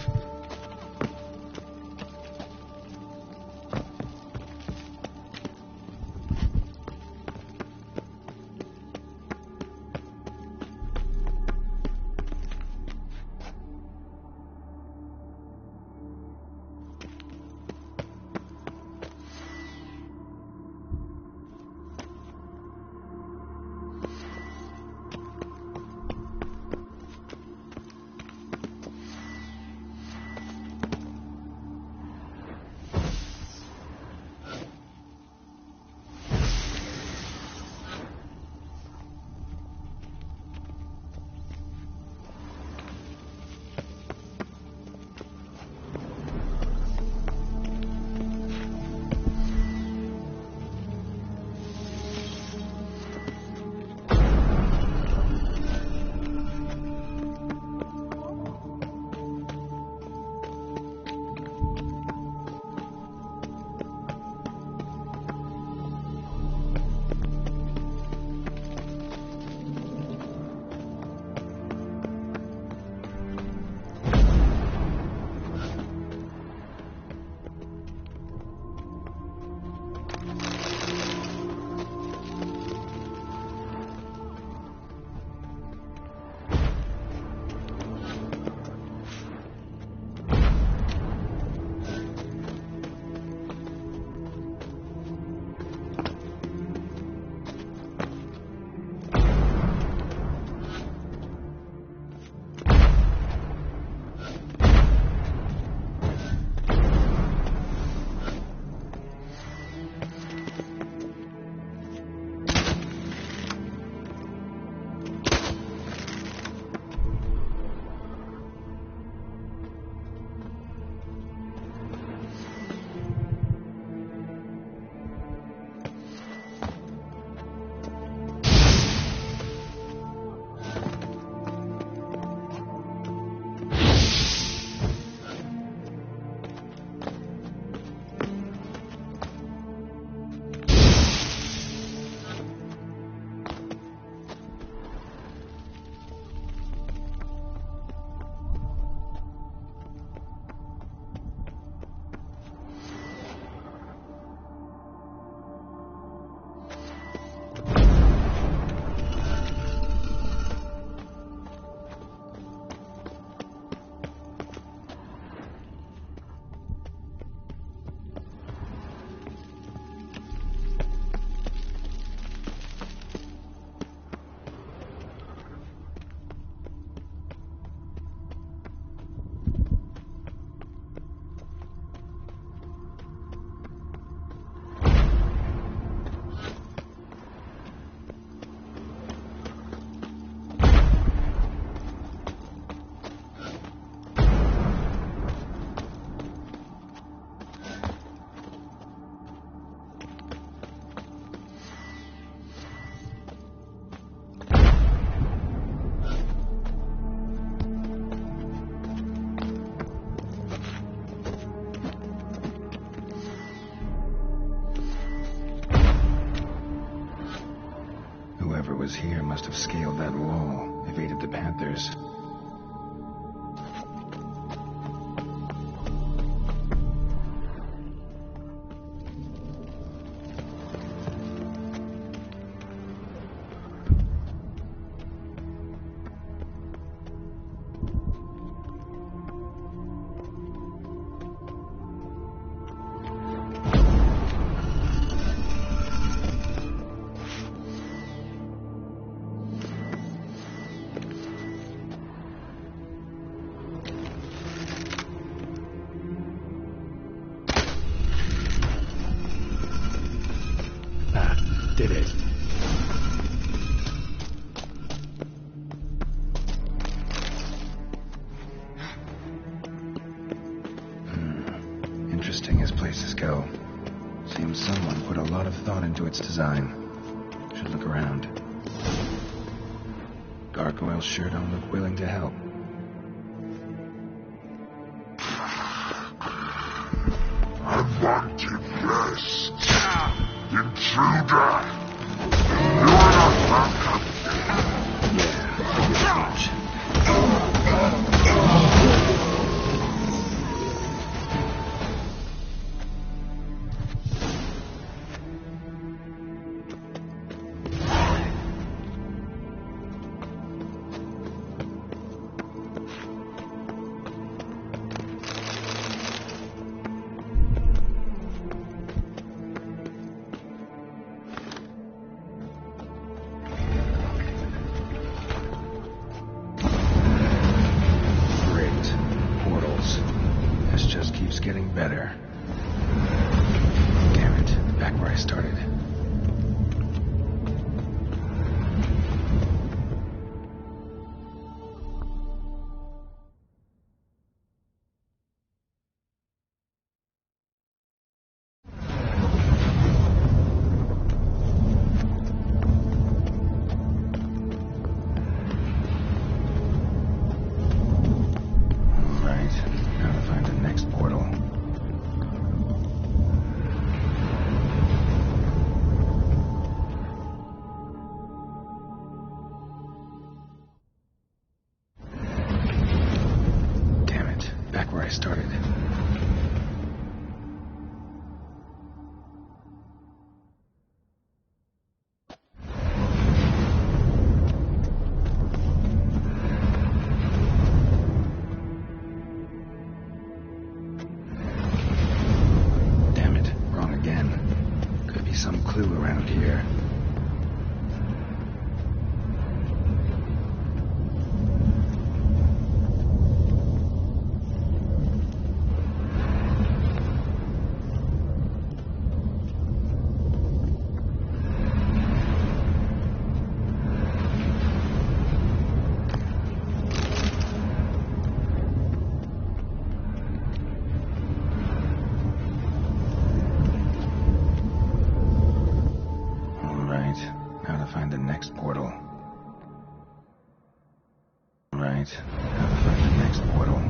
Whoever was here must have scaled that wall, evaded the Panthers. Did it. Interesting as places go. Seems someone put a lot of thought into its design. Should look around. Gargoyles sure don't look willing to help. I wanted rest. Intruder! You are not welcome. Yeah, I get getting better. Damn it, back where I started. I started. Damn it, wrong again. Could be some clue around here. Now to find the next portal. Right. Now to find the next portal.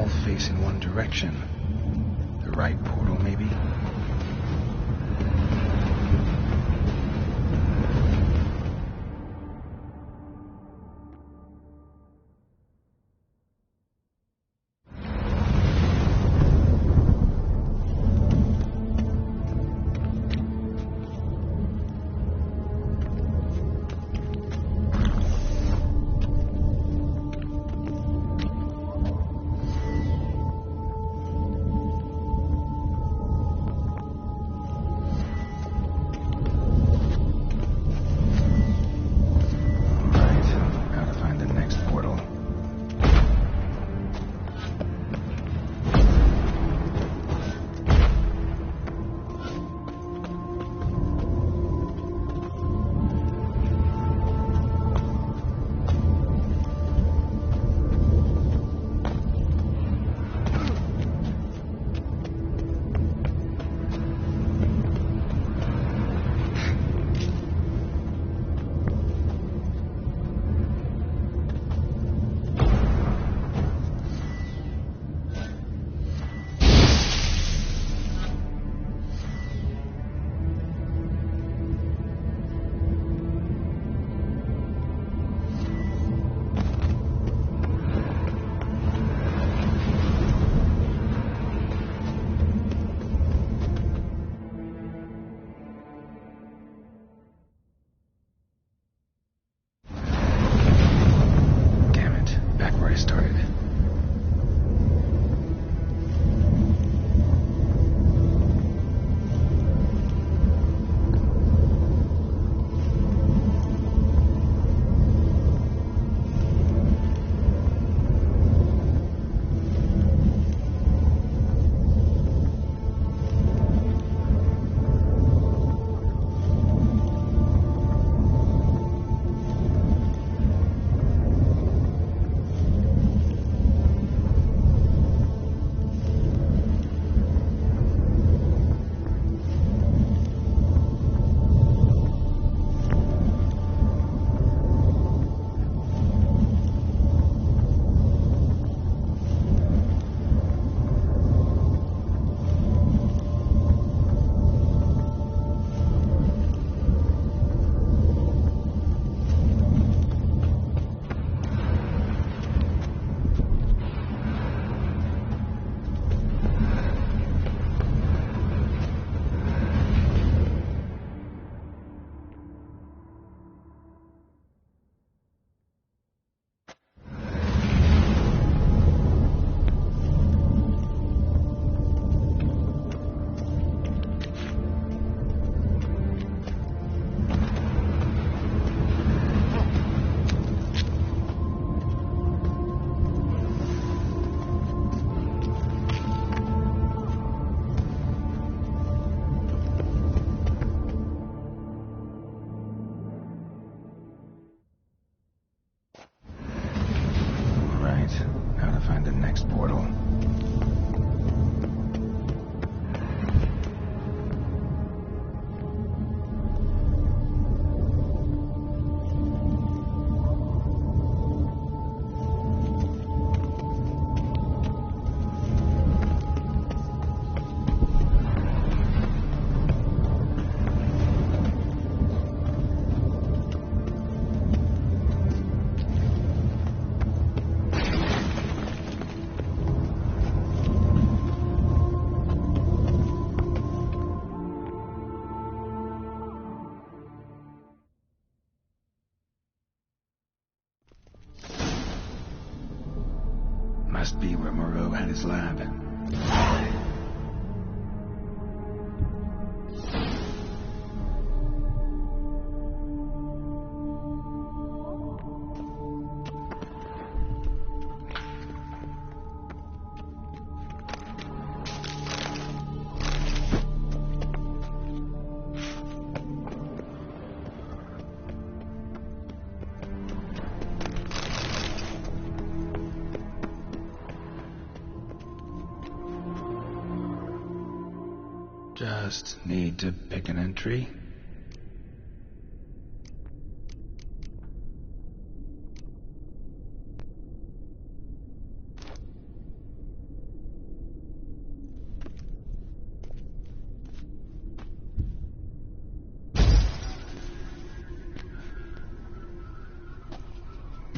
face in one direction. The right portal, maybe? Must be where Moreau had his lab. Just need to pick an entry.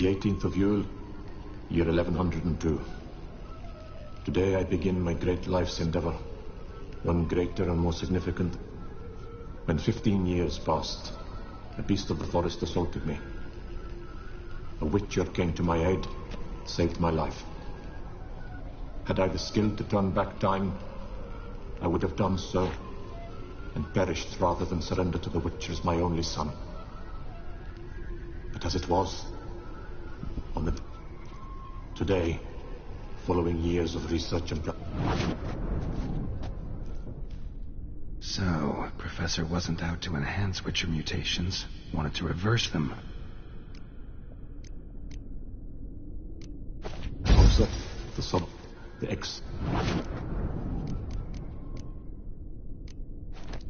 The 18th of Yule, year 1102. Today I begin my great life's endeavor, one greater and more significant. When 15 years passed, a beast of the forest assaulted me. A witcher came to my aid, saved my life. Had I the skill to turn back time, I would have done so, and perished rather than surrender to the witcher as my only son. But as it was, today, following years of research and So, Professor wasn't out to enhance Witcher mutations, wanted to reverse them. Also, the X.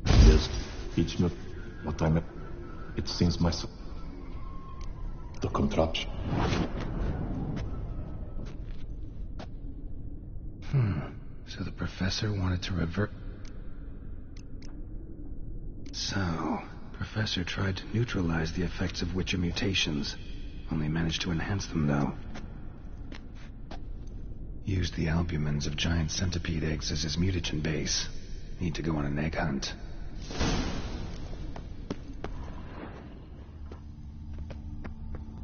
Yes, each note, what I meant, it seems myself. The contraption. So the Professor wanted to revert. So, Professor tried to neutralize the effects of Witcher mutations, only managed to enhance them, though. Used the albumins of giant centipede eggs as his mutagen base. Need to go on an egg hunt.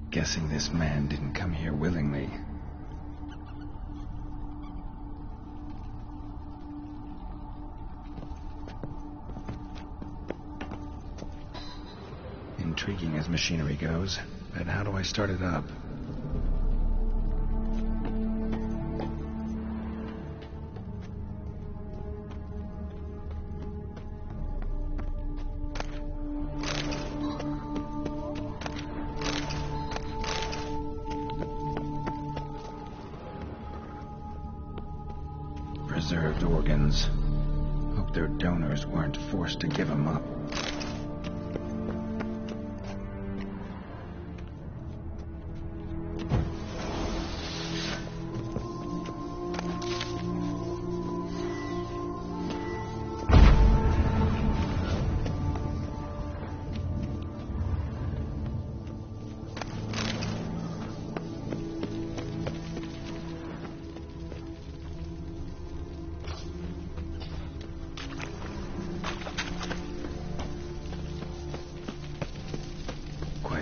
Guessing this man didn't come here willingly. Intriguing as machinery goes, but how do I start it up? Preserved organs. Hope their donors weren't forced to give them up.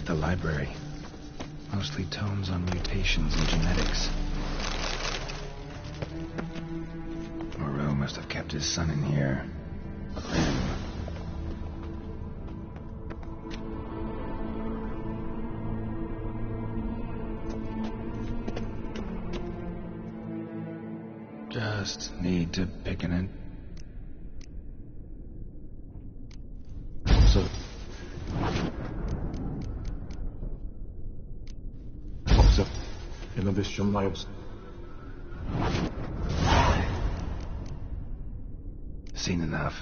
The library. Mostly tomes on mutations and genetics. Moreau must have kept his son in here. Just need to pick an end. In addition, I have seen enough.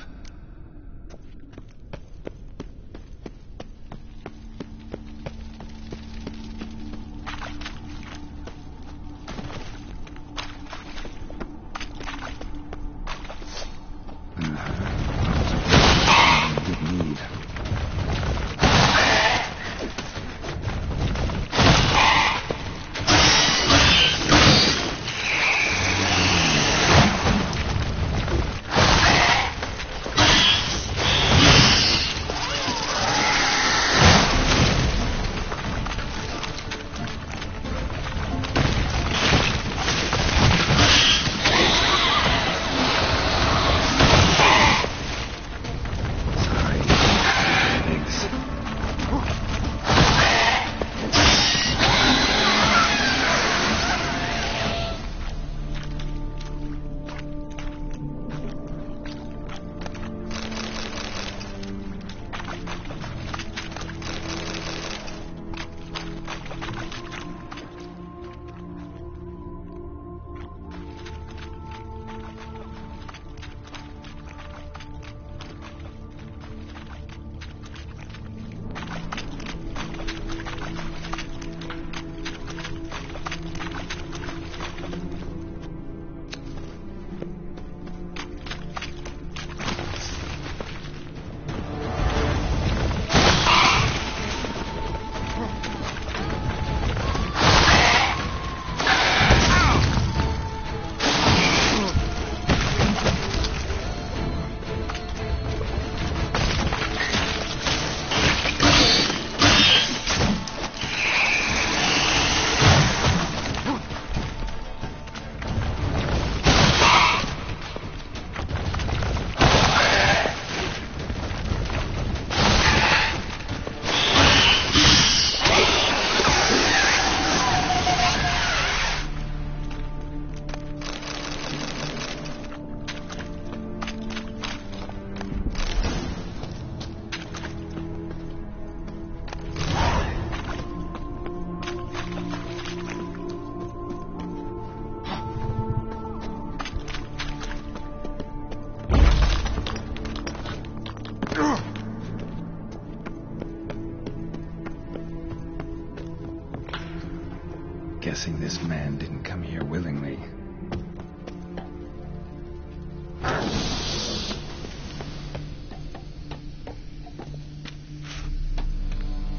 Guessing this man didn't come here willingly.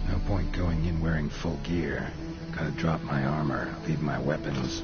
No point going in wearing full gear. Gotta drop my armor, leave my weapons.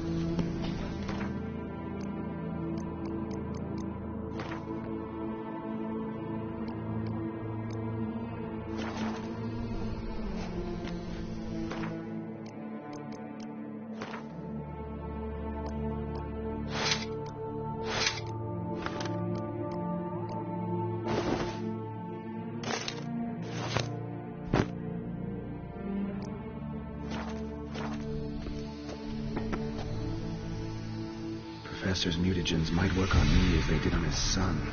Professor's mutagens might work on me as they did on his son.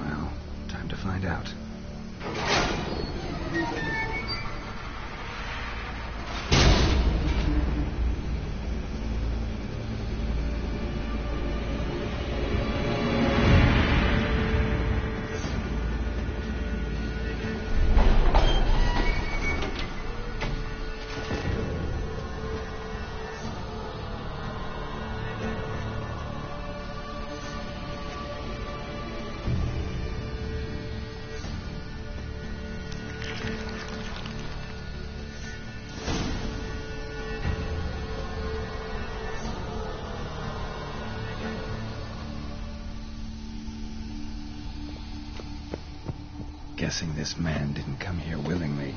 Well, time to find out. Guessing this man didn't come here willingly.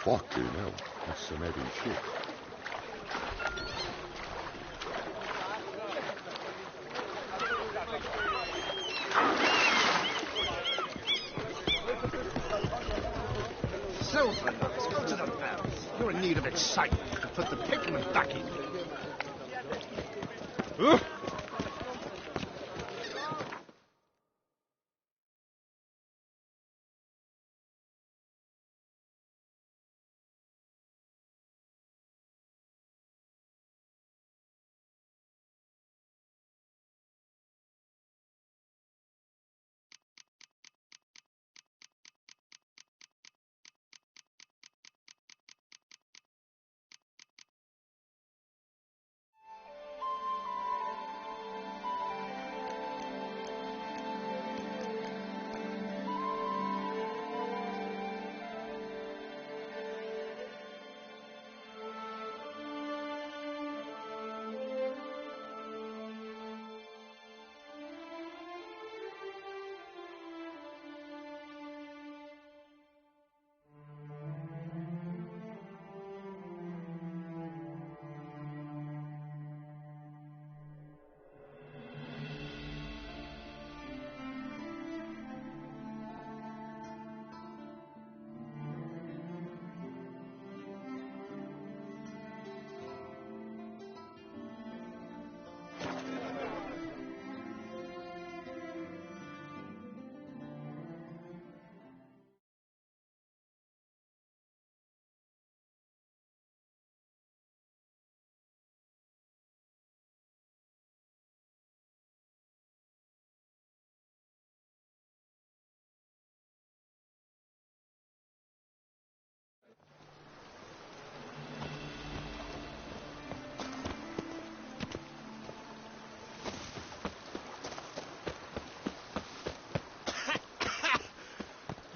Fucking hell, that's some heavy shit. Silver nuts, go to the bells. You're in need of excitement to put the pigment back in.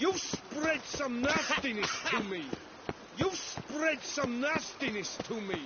You've spread some nastiness to me. You've spread some nastiness to me.